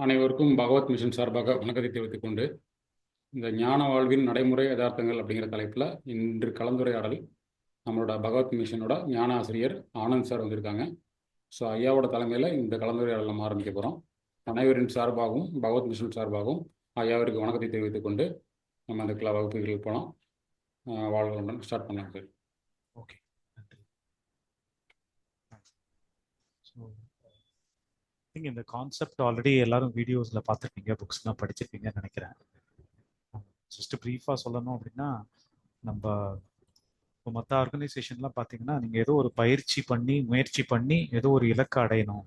அனைவருக்கும் பகவத் மிஷன் சார்பாக வணக்கத்தை தெரிவித்துக் கொண்டு இந்த ஞான வாழ்வின் நடைமுறை யதார்த்தங்கள் அப்படிங்கிற தலைப்பில் இன்று கலந்துரையாடல் நம்மளோட பகவத் மிஷனோட ஞான ஆசிரியர் ஆனந்த் சார் வந்திருக்காங்க. ஸோ ஐயாவோட தலைமையில் இந்த கலந்துரையாடல் நம்ம ஆரம்பிக்க போகிறோம். அனைவரின் சார்பாகவும் பகவத் மிஷன் சார்பாகவும் ஐயாவிற்கு வணக்கத்தை தெரிவித்துக் கொண்டு நம்ம அந்த வகுப்புகள் போகலாம். வாழ்வுடன் ஸ்டார்ட் பண்ணலாம் சார். ஓகே, நன்றி. நீங்கள் இந்த கான்செப்ட் ஆல்ரெடி எல்லாரும் வீடியோஸில் பார்த்துருப்பீங்க, புக்ஸ்லாம் படிச்சிருப்பீங்கன்னு நினைக்கிறேன். ஜஸ்ட் ப்ரீஃபாக சொல்லணும் அப்படின்னா, நம்ம இப்போ மற்ற ஆர்கனைசேஷன்லாம் பார்த்தீங்கன்னா, நீங்கள் ஏதோ ஒரு முயற்சி பண்ணி ஏதோ ஒரு இலக்கை அடையணும்,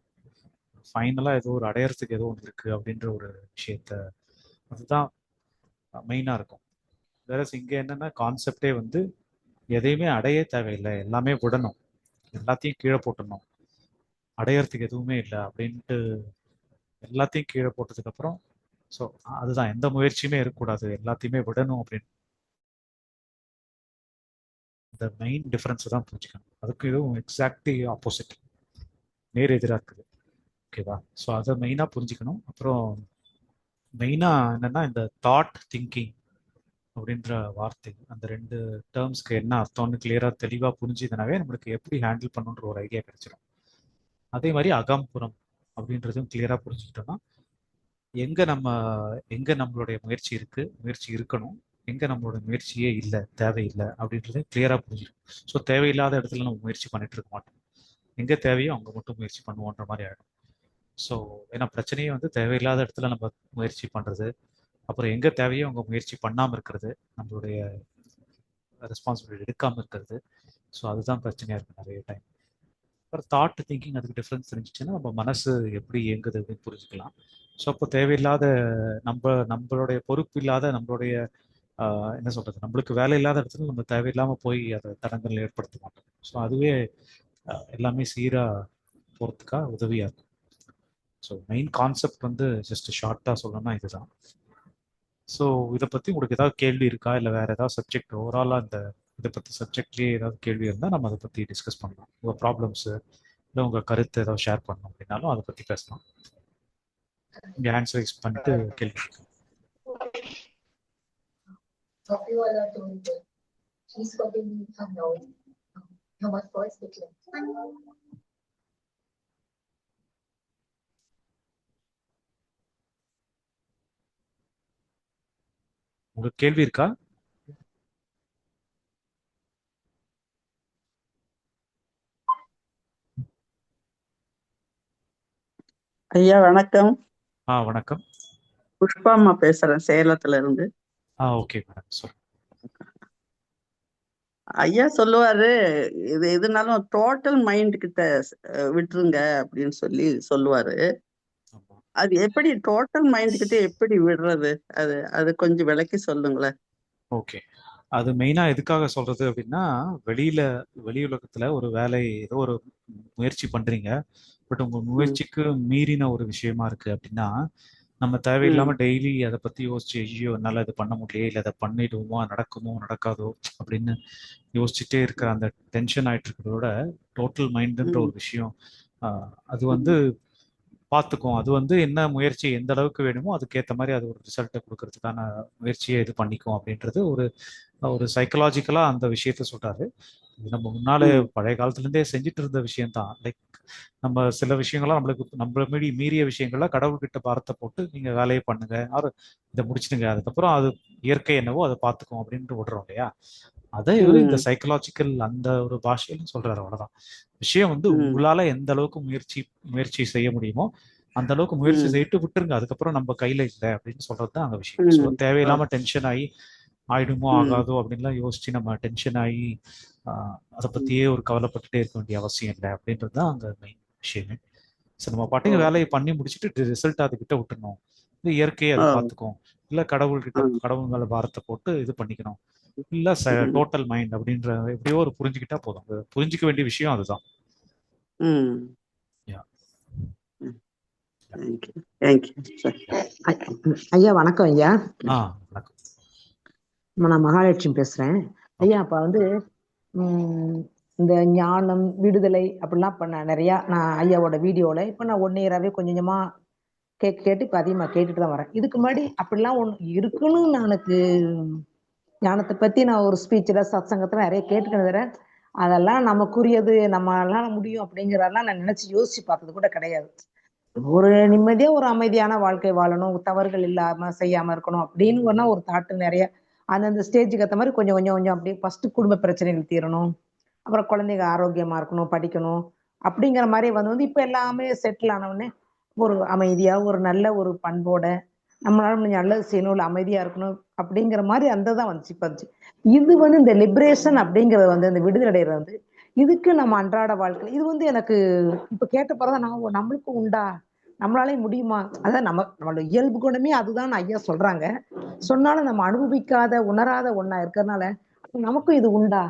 ஃபைனலாக ஏதோ ஒரு அடையறதுக்கு ஏதோ ஒன்று இருக்குது அப்படின்ற ஒரு விஷயத்த அதுதான் மெயினாக இருக்கும். வேற இங்கே என்னென்னா கான்செப்டே வந்து எதையுமே அடைய தேவையில்லை, எல்லாமே விடணும், எல்லாத்தையும் கீழே போட்டணும், அடையறதுக்கு எதுவுமே இல்லை அப்படின்ட்டு எல்லாத்தையும் கீழே போட்டதுக்கப்புறம் ஸோ அதுதான் எந்த முயற்சியுமே இருக்கக்கூடாது, எல்லாத்தையுமே விடணும் அப்படின்னு இந்த மெயின் டிஃப்ரென்ஸை தான் புரிஞ்சுக்கணும். அதுக்கு எதுவும் எக்ஸாக்ட்லி ஆப்போசிட், நேர் எதிராக இருக்குது. ஓகேவா? ஸோ அதை மெயினாக புரிஞ்சுக்கணும். அப்புறம் மெயினாக என்னென்னா இந்த தாட் திங்கிங் அப்படின்ற வார்த்தை, அந்த ரெண்டு டேர்ம்ஸ்க்கு என்ன அர்த்தம்னு கிளியராக தெளிவாக புரிஞ்சுதுனாவே நம்மளுக்கு எப்படி ஹேண்டில் பண்ணுன்ற ஒரு ஐடியா கிடைச்சிடும். அதே மாதிரி அகம்புறம் அப்படின்றதும் கிளியராக புரிஞ்சுக்கிட்டோம்னா எங்கே நம்மளுடைய முயற்சி இருக்கணும், எங்கே நம்மளோட முயற்சியே இல்லை, தேவையில்லை அப்படின்றத கிளியராக புரிஞ்சிடும். ஸோ தேவையில்லாத இடத்துல நம்ம முயற்சி பண்ணிட்டு இருக்க மாட்டோம், எங்கே தேவையோ அங்கே மட்டும் முயற்சி பண்ணுவோன்ற மாதிரி ஆகிடும். ஸோ ஏன்னா பிரச்சனையே வந்து தேவையில்லாத இடத்துல நம்ம முயற்சி பண்ணுறது, அப்புறம் எங்கே தேவையோ அங்கே முயற்சி பண்ணாமல் இருக்கிறது, நம்மளுடைய ரெஸ்பான்சிபிலிட்டி எடுக்காமல் இருக்கிறது. ஸோ அதுதான் பிரச்சனையாக இருக்குது நிறைய டைம். அப்புறம் தாட் திங்கிங், அதுக்கு டிஃப்ரென்ஸ் தெரிஞ்சிச்சுன்னா நம்ம மனசு எப்படி இயங்குது அப்படின்னு புரிஞ்சுக்கலாம். ஸோ அப்போ தேவையில்லாத நம்மளுடைய பொறுப்பு இல்லாத நம்மளுடைய என்ன சொல்கிறது, நம்மளுக்கு வேலை இல்லாத இடத்துல நம்ம தேவையில்லாமல் போய் அதை தடங்கள் ஏற்படுத்த மாட்டோம். ஸோ அதுவே எல்லாமே சீராக போகிறதுக்காக உதவியாக இருக்கும். ஸோ மெயின் கான்செப்ட் வந்து ஜஸ்ட் ஷார்ட்டாக சொல்லணும்னா இதுதான். ஸோ இதை பற்றி உங்களுக்கு ஏதாவது கேள்வி இருக்கா, இல்லை வேறு ஏதாவது சப்ஜெக்ட் ஓவராலாக இந்த இதை பற்றி சப்ஜெக்ட்லேயே ஏதாவது கேள்வி இருந்தால் நம்ம அதை பற்றி டிஸ்கஸ் பண்ணலாம். உங்கள் ப்ராப்ளம்ஸு இல்லை உங்கள் கருத்து ஏதாவது ஷேர் பண்ணணும் அப்படின்னாலும் அதை பற்றி பேசலாம். இங்கே ஹேண்ட்ஸ் ரைஸ் பண்ணிட்டு கேள்வி கேட்கலாம். உங்களுக்கு கேள்வி இருக்கா? ஐயா வணக்கம். வணக்கம். புஷ்பாம்மா பேசுறேன், சேலத்துல இருந்து. ஓகே மேடம், சொல்லுங்க. ஐயா சொல்லுவாரு, இது எதுனாலும் டோட்டல் மைண்ட் கிட்ட விட்டுருங்க அப்படின்னு சொல்லுவாரு. அது எப்படி டோட்டல் மைண்ட் கிட்ட எப்படி விடுறது, அது கொஞ்சம் விளக்கி சொல்லுங்களேன். ஓகே, அது மெயினாக எதுக்காக சொல்கிறது அப்படின்னா, வெளி உலகத்தில் ஒரு வேலை ஏதோ ஒரு முயற்சி பண்ணுறீங்க, பட் உங்கள் முயற்சிக்கு மீறின ஒரு விஷயமா இருக்குது அப்படின்னா நம்ம தேவையில்லாமல் டெய்லி அதை பற்றி யோசிச்சு, ஐயோ என்னால் அது பண்ண முடியல, இல்லை அதை பண்ணிடுவோமா, நடக்குமோ நடக்காதோ அப்படின்னு யோசிச்சுட்டே இருக்கிற அந்த டென்ஷன் ஆகிட்டு இருக்கிறதோட டோட்டல் மைண்டுன்ற ஒரு விஷயம் அது வந்து பார்த்துக்கும். அது வந்து என்ன முயற்சி எந்த அளவுக்கு வேணுமோ அதுக்கேற்ற மாதிரி அது ஒரு ரிசல்ட்டை கொடுக்கறதுக்கான முயற்சியை இது பண்ணிக்கும் அப்படின்றது ஒரு சைக்கலாஜிக்கலாக அந்த விஷயத்த சொல்கிறாரு. இது நம்ம முன்னாலே பழைய காலத்துலேருந்தே செஞ்சுட்டு இருந்த விஷயம்தான். லைக் நம்ம சில விஷயங்கள்லாம் நம்மள மீறிய விஷயங்கள்ல கடவுள்கிட்ட பாரத்தை போட்டு நீங்கள் வேலையை பண்ணுங்க, இதை முடிச்சுடுங்க, அதுக்கப்புறம் அது இயற்கை என்னவோ அதை பார்த்துக்கும் அப்படின்ட்டு விடுறோம் இல்லையா. அதை இவர் இந்த சைக்கலாஜிக்கல் அந்த ஒரு பாஷையிலும் சொல்றாரு. அவ்வளவுதான் விஷயம். வந்து உங்களால எந்த அளவுக்கு முயற்சி செய்ய முடியுமோ அந்த அளவுக்கு முயற்சி செய்யிட்டு விட்டுருங்க, அதுக்கப்புறம் நம்ம கையில இல்லை அப்படின்னு சொல்றதுதான் அந்த விஷயம். ஸோ தேவையில்லாம டென்ஷன் ஆயிடுமோ ஆகாதோ அப்படின்லாம் யோசிச்சு நம்ம டென்ஷன் ஆகி அதை பத்தியே ஒரு கவலைப்பட்டுட்டே இருக்க வேண்டிய அவசியம் இல்லை அப்படின்றது தான் அங்க மெயின் விஷயமே. ஸோ நம்ம பாட்டுக்கு வேலையை பண்ணி முடிச்சுட்டு ரிசல்ட் அதுக்கிட்ட விட்டுணும், இது இயற்கையை அதை பார்த்துக்கும், இல்லை கடவுள் மேல பாரத்தை போட்டு இது பண்ணிக்கணும், இல்ல டோட்டல் மைண்ட் அப்படின்ற எப்படியோ ஒரு புரிஞ்சுக்கிட்டா போதும். புரிஞ்சுக்க வேண்டிய விஷயம் அதுதான். ஐயா வணக்கம். ஐயா வணக்கம். நான் மகாலட்சுமி பேசுறேன். ஐயா அப்ப வந்து இந்த ஞானம் விடுதலை அப்படிலாம் நான் நிறைய ஐயாவோட வீடியோல இப்ப நான் 1 இயராவே கொஞ்சமா கேட்டு இப்போ அதிகமாக கேட்டுட்டு தான் வரேன். இதுக்கு முன்னாடி அப்படிலாம் ஒன்று இருக்குன்னு நான் எனக்கு ஞானத்தை பற்றி நான் ஒரு ஸ்பீச்சில் சத்சங்கத்தில் நிறைய கேட்டுக்கிட்டு வரேன். அதெல்லாம் நமக்குரியது, நம்மளால முடியும் அப்படிங்கிறதெல்லாம் நான் நினச்சி யோசிச்சு பார்த்தது கூட கிடையாது. ஒரு நிம்மதியா ஒரு அமைதியான வாழ்க்கை வாழணும், தவறுகள் இல்லாம செய்யாம இருக்கணும் அப்படின்னு வேணா ஒரு தாட்டு நிறைய அந்தந்த ஸ்டேஜுக்கு ஏற்ற மாதிரி கொஞ்சம் கொஞ்சம் கொஞ்சம் அப்படியே ஃபர்ஸ்ட் குடும்ப பிரச்சனைகள் தீரணும், அப்புறம் குழந்தைங்க ஆரோக்கியமா இருக்கணும், படிக்கணும் அப்படிங்கிற மாதிரி வந்து இப்ப எல்லாமே செட்டில் ஆனவுடனே ஒரு அமைதியா ஒரு நல்ல ஒரு பண்போட நம்மளால முடிஞ்ச நல்லது செய்யணும், இல்லை அமைதியா இருக்கணும் அப்படிங்கிற மாதிரி அந்த தான் வந்துச்சு இப்ப வந்துச்சு. இது வந்து இந்த லிபரேஷன் அப்படிங்கிறது வந்து இந்த விடுதலை அடைகிறது வந்து இதுக்கு நம்ம அன்றாட வாழ்க்கை இது வந்து எனக்கு இப்ப கேட்ட பிறதான் நான் நம்மளுக்கு உண்டா, நம்மளாலே முடியுமா, அதான் நம்மளோட இயல்பு குணமே அதுதான் ஐயா சொல்றாங்க. சொன்னாலும் நம்ம அனுபவிக்காத உணராத ஒண்ணா இருக்கிறதுனால நமக்கும் இது உண்டா,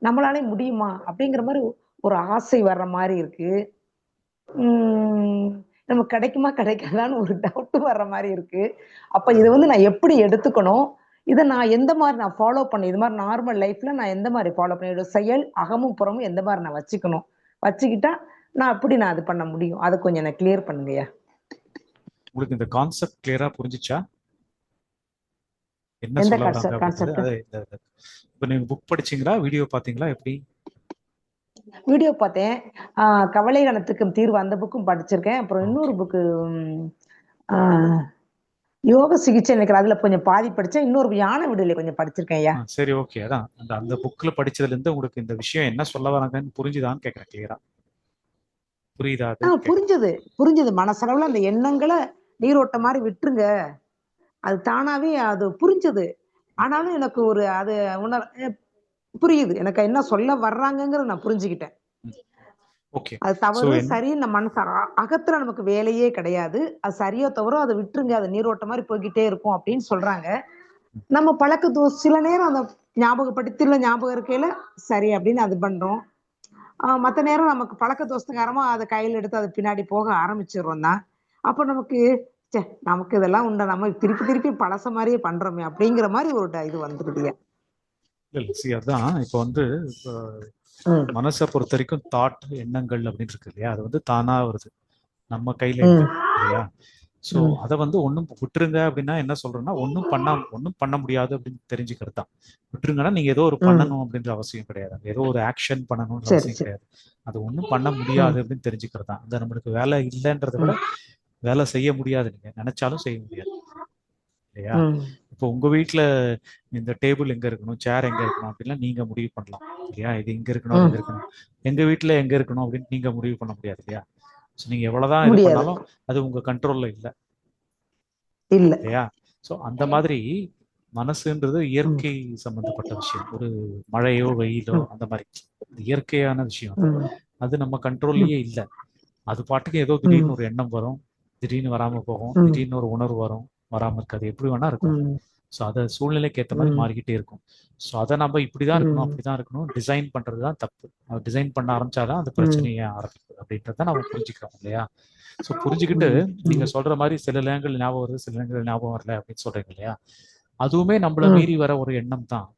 நம்மளாலே முடியுமா அப்படிங்கிற மாதிரி ஒரு ஆசை வர்ற மாதிரி இருக்கு. நம்ம கிடைக்குமா கிடைக்காதான்னு ஒரு டவுட் வர்ற மாதிரி இருக்கு. அப்ப இதை வந்து நான் எப்படி எடுத்துக்கணும், இதை நான் எந்த மாதிரி நான் ஃபாலோ பண்ண, இது மாதிரி நார்மல் லைஃப்ல நான் எந்த மாதிரி ஃபாலோ பண்ண, செயல் அகமும் புறமும் எந்த மாதிரி நான் வச்சுக்கிட்டா நான் அப்படி நான் அது பண்ண முடியும், அதை கொஞ்சம் எனக்கு கிளியர் பண்ணுங்கய்யா. உங்களுக்கு இந்த கான்செப்ட் கிளியரா புரிஞ்சுச்சா? என்ன எந்த சொல்ல வராங்க கான்செப்ட்? அப்படிங்கிறது. இப்ப நீங்க புக் படிச்சீங்களா, வீடியோ பாத்தீங்களா, எப்படி? வீடியோ பார்த்தேன். கவலை கணத்துக்கும் தீர்வு அந்த புக்கும் படிச்சிருக்கேன். அப்புறம் இன்னொரு புக்கு யோக சிகிச்சை நினைக்கிறேன், அதுல கொஞ்சம் பாதி படிச்சேன். இன்னொரு யானை விடுதலை கொஞ்சம் படிச்சிருக்கேன் ஐயா. சரி, ஓகே. அதான் அந்த புக்ல படிச்சதுல இருந்து உங்களுக்கு இந்த விஷயம் என்ன சொல்ல வராங்கன்னு புரிஞ்சுதான்னு கேட்கறேன். கிளியரா புரியுதா? புரிஞ்சது. மனசளவுல அந்த எண்ணங்களை நீரோட்ட மாதிரி விட்டுருங்க, அது தானாவே அது புரிஞ்சது. ஆனாலும் எனக்கு ஒரு அது புரியுது, எனக்கு என்ன சொல்ல வர்றாங்கிறத நான் புரிஞ்சுக்கிட்டேன். அது தவறு சரி, நம்ம மனசு அகத்துல நமக்கு வேலையே கிடையாது, அது சரியோ தவறோ அதை விட்டுருங்க, அது நீரோட்ட மாதிரி போய்கிட்டே இருக்கும் அப்படின்னு சொல்றாங்க. நம்ம பழக்க சில நேரம் அந்த ஞாபகப்படுத்தில ஞாபகம் இருக்கையில சரி அப்படின்னு அது பண்றோம். மற்ற நேரம் நமக்கு பழக்க தோஷத்துக்காரமா அதை கையில் எடுத்து அது பின்னாடி போக ஆரம்பிச்சிடுறோம் தான். அப்ப நமக்கு இதெல்லாம் உண்டா, நம்ம திருப்பி பழச மாதிரியே பண்றோமே அப்படிங்கிற மாதிரி ஒரு இது வந்துருது. அதான் இப்ப வந்து மனசை பொறுத்த வரைக்கும் தாட் எண்ணங்கள் அப்படின்னு இருக்கு இல்லையா, அது வந்து தானா வருது, நம்ம கையில இல்லை இல்லையா. ஸோ அதை வந்து ஒன்றும் விட்டுருங்க அப்படின்னா என்ன சொல்றேன்னா, ஒன்றும் பண்ண முடியாது அப்படின்னு தெரிஞ்சுக்கிறது தான். விட்டுருங்கன்னா நீங்க ஏதோ ஒரு பண்ணணும் அப்படின்ற அவசியம் கிடையாது, ஏதோ ஒரு ஆக்ஷன் பண்ணணும்ன்ற அவசியம் கிடையாது, அது ஒன்றும் பண்ண முடியாது அப்படின்னு தெரிஞ்சுக்கிறது தான். அந்த நம்மளுக்கு வேலை இல்லைன்றதை விட வேலை செய்ய முடியாது, நீங்க நினைச்சாலும் செய்ய முடியாது இல்லையா. இப்போ உங்க வீட்டுல இந்த டேபிள் எங்க இருக்கணும், சேர் எங்க இருக்கணும் அப்படின்னா நீங்க முடிவு பண்ணலாம் இல்லையா. இது இங்க இருக்கணும், எங்க இருக்கணும், எங்க வீட்டுல எங்க இருக்கணும் அப்படின்னு நீங்க முடிவு பண்ண முடியாது இல்லையா. ஸோ நீங்க எவ்வளவுதான் இது பண்ணாலும் அது உங்க கண்ட்ரோல்ல இல்லை இல்லையா. ஸோ அந்த மாதிரி மனசுன்றது இயற்கை சம்பந்தப்பட்ட விஷயம். ஒரு மழையோ வெயிலோ அந்த மாதிரி இயற்கையான விஷயம், அது நம்ம கண்ட்ரோல்லயே இல்லை. அது பாட்டுக்கு ஏதோ திடீர்னு ஒரு எண்ணம் வரும், திடீர்னு வராம போகும், திடீர்னு ஒரு உணர்வு வரும், வராம இருக்காது, எப்படி வேணா இருக்கும். ஸோ அதை சூழ்நிலைக்கு ஏற்ற மாதிரி மாறிக்கிட்டே இருக்கும். ஸோ அதை நம்ம இப்படிதான் இருக்கணும் அப்படிதான் இருக்கணும் டிசைன் பண்றதுதான் தப்பு. அதை டிசைன் பண்ண ஆரம்பிச்சாதான் அந்த பிரச்சனையை ஆரம்பிக்குது அப்படின்றத நம்ம புரிஞ்சுக்கிறோம் இல்லையா. ஸோ புரிஞ்சுக்கிட்டு நீங்க சொல்ற மாதிரி சில நேரங்கள் ஞாபகம் வருது, சில நேரங்கள் ஞாபகம் வரல அப்படின்னு சொல்றீங்க இல்லையா, அதுவுமே நம்மள மீறி வர ஒரு எண்ணம் தான்.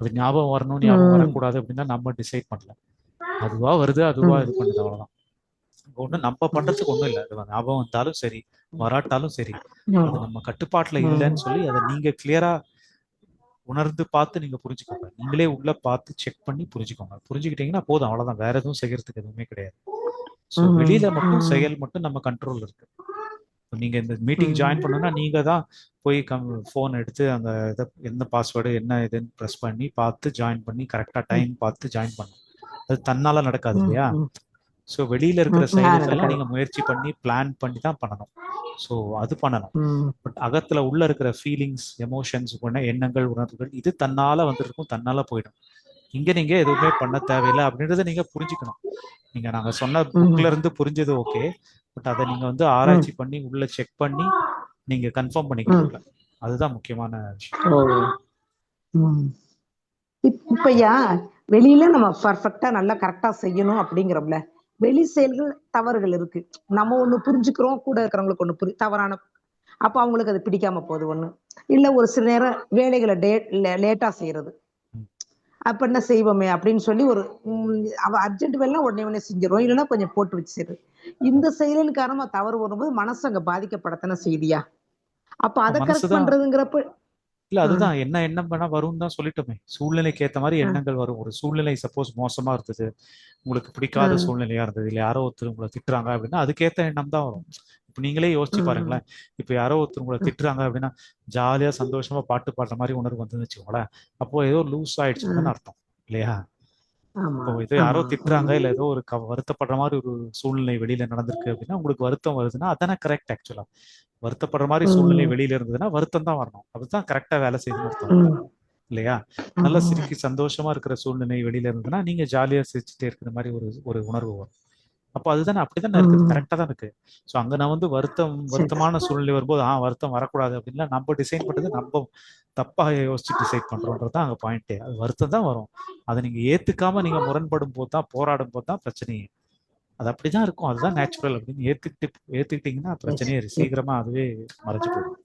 அது ஞாபகம் வரணும் ஞாபகம் வரக்கூடாது அப்படின்னா நம்ம டிசைட் பண்ணல, அதுவா வருது அதுவா இது பண்ணுது, அவ்வளவுதான். ஒண்ணு நம்ம பண்றதுக்கு ஒண்ணும் இல்லை, அது ஞாபகம் வந்தாலும் சரி வராட்டாலும் சரி, அது நம்ம கட்டுப்பாட்டுல இல்லைன்னு சொல்லி அதை நீங்க கிளியரா உணர்ந்து பார்த்து நீங்க புரிஞ்சுக்கோங்க. நீங்களே உள்ள பார்த்து செக் பண்ணி புரிஞ்சுக்கோங்க. புரிஞ்சுக்கிட்டீங்கன்னா போதும், அவ்வளவுதான். வேற எதுவும் செய்யறதுக்கு எதுவுமே கிடையாது. ஸோ வெளியில மட்டும் செயல் மட்டும் நம்ம கண்ட்ரோல் இருக்கு. நீங்க இந்த மீட்டிங் ஜாயின் பண்ணணும்னா நீங்க தான் போய் ஃபோன் எடுத்து அந்த இதை என்ன பாஸ்வேர்டு என்ன இதுன்னு ப்ரெஸ் பண்ணி பார்த்து ஜாயின் பண்ணி கரெக்டா டைம் பார்த்து ஜாயின் பண்ணணும். அது தன்னால நடக்காது இல்லையா. ஸோ வெளியில இருக்கிற செயல்கள்லாம் நீங்க முயற்சி பண்ணி பிளான் பண்ணி தான் பண்ணணும். ஸோ அது பண்ணணும். பட் அகத்துல உள்ள இருக்கிற ஃபீலிங்ஸ், எமோஷன்ஸ், எண்ணங்கள், உணர்வுகள் இது தன்னால வந்துருக்கும், தன்னால போயிடும். இங்க நீங்க எதுவுமே பண்ண தேவையில்லை அப்படின்றத நீங்க புரிஞ்சுக்கணும். நீங்க நாங்க சொன்ன புக்ல இருந்து புரிஞ்சது ஓகே, பட் அதை நீங்க வந்து ஆராய்ச்சி பண்ணி உள்ள செக் பண்ணி நீங்க கன்ஃபார்ம் பண்ணிக்கணும். அதுதான் முக்கியமான விஷயம். இப்பயா வெளியில நம்ம பர்ஃபெக்டா நல்லா கரெக்டா செய்யணும் அப்படிங்கிறோம்ல, வெளி செயல்கள் தவறுகள் இருக்கு, நம்ம ஒண்ணு புரிஞ்சுக்கிறோம், கூட இருக்கிறவங்களுக்கு ஒண்ணு தவறான, அப்ப அவங்களுக்கு அது பிடிக்காம போகுது ஒண்ணு இல்ல. ஒரு சில நேரம் வேலைகளை லேட்டா செய்யறது, அப்ப என்ன செய்வோமே அப்படின்னு சொல்லி ஒரு அவ அர்ஜென்ட் வேலைனா உடனே செஞ்சிடும், இல்லைன்னா கொஞ்சம் போட்டு வச்சிரு. இந்த செயலின் காரணமா தவறு வரும்போது மனசு அங்க பாதிக்கப்படத்தானே செய்தியா? அப்ப இப்ப அதை கரெக்ட் மனசுதான். பண்றதுங்கிறப்ப இல்ல அதுதான் என்ன எண்ணம் வேணா வரும்னு தான் சொல்லிட்டோமே. சூழ்நிலைக்கு ஏத்த மாதிரி எண்ணங்கள் வரும். ஒரு சூழ்நிலை சப்போஸ் மோசமா இருந்தது, உங்களுக்கு பிடிக்காத சூழ்நிலையா இருந்தது, இல்ல யாரோ ஒருத்தர் உங்களை திட்டுறாங்க அப்படின்னா அதுக்கேத்த எண்ணம் தான் வரும். இப்ப நீங்களே யோசிச்சு பாருங்களேன். இப்ப யாரோ ஒருத்தர் உங்களை திட்டுறாங்க அப்படின்னா ஜாலியா சந்தோஷமா பாட்டு பாடுற மாதிரி உணர்வு வந்துன்னு வச்சுக்கோங்களேன். அப்போ ஏதோ லூஸ் ஆயிடுச்சுன்னு அர்த்தம் இல்லையா? ஆமா இப்போ ஏதோ யாரோ ஆமா திட்டுறாங்க இல்ல ஏதோ ஒரு வருத்தப்படுற மாதிரி ஒரு சூழ்நிலை வெளியில நடந்திருக்கு அப்படின்னா உங்களுக்கு வருத்தம் வருதுன்னா அதானே கரெக்ட் ஆக்சுவலா. வருத்தப்படுற மாதிரி சூழ்நிலை வெளியில இருந்ததுன்னா வருத்தம் தான் வரணும். அதுதான் கரெக்டா வேலை செய்யுதுன்னு அர்த்தம் இல்லையா? நல்லா சிரிக்கி சந்தோஷமா இருக்கிற சூழ்நிலை வெளியில இருந்ததுன்னா நீங்க ஜாலியா சிரிச்சுட்டே இருக்கிற மாதிரி ஒரு ஒரு உணர்வு வரும். அப்போ அதுதானே அப்படித்தானே இருக்குது, கரெக்டா தான் இருக்கு. ஸோ அங்க நான் வந்து வருத்தமான சூழ்நிலை வரும்போது வருத்தம் வரக்கூடாது அப்படின்னா நம்ம டிசைன் பண்றது நம்ம தப்பா யோசிச்சு டிசைட் பண்றோன்றது தான் அங்க பாயிண்டே. அது வருத்தம் தான் வரும். அதை நீங்க ஏத்துக்காம நீங்க முரண்படும் போது தான், போராடும் போது தான் பிரச்சனையே. அது அப்படிதான் இருக்கும், அதுதான் நேச்சுரல் அப்படின்னு ஏத்துக்கிட்டீங்கன்னா பிரச்சனையே சீக்கிரமா அதுவே மறைஞ்சு போயிடும்.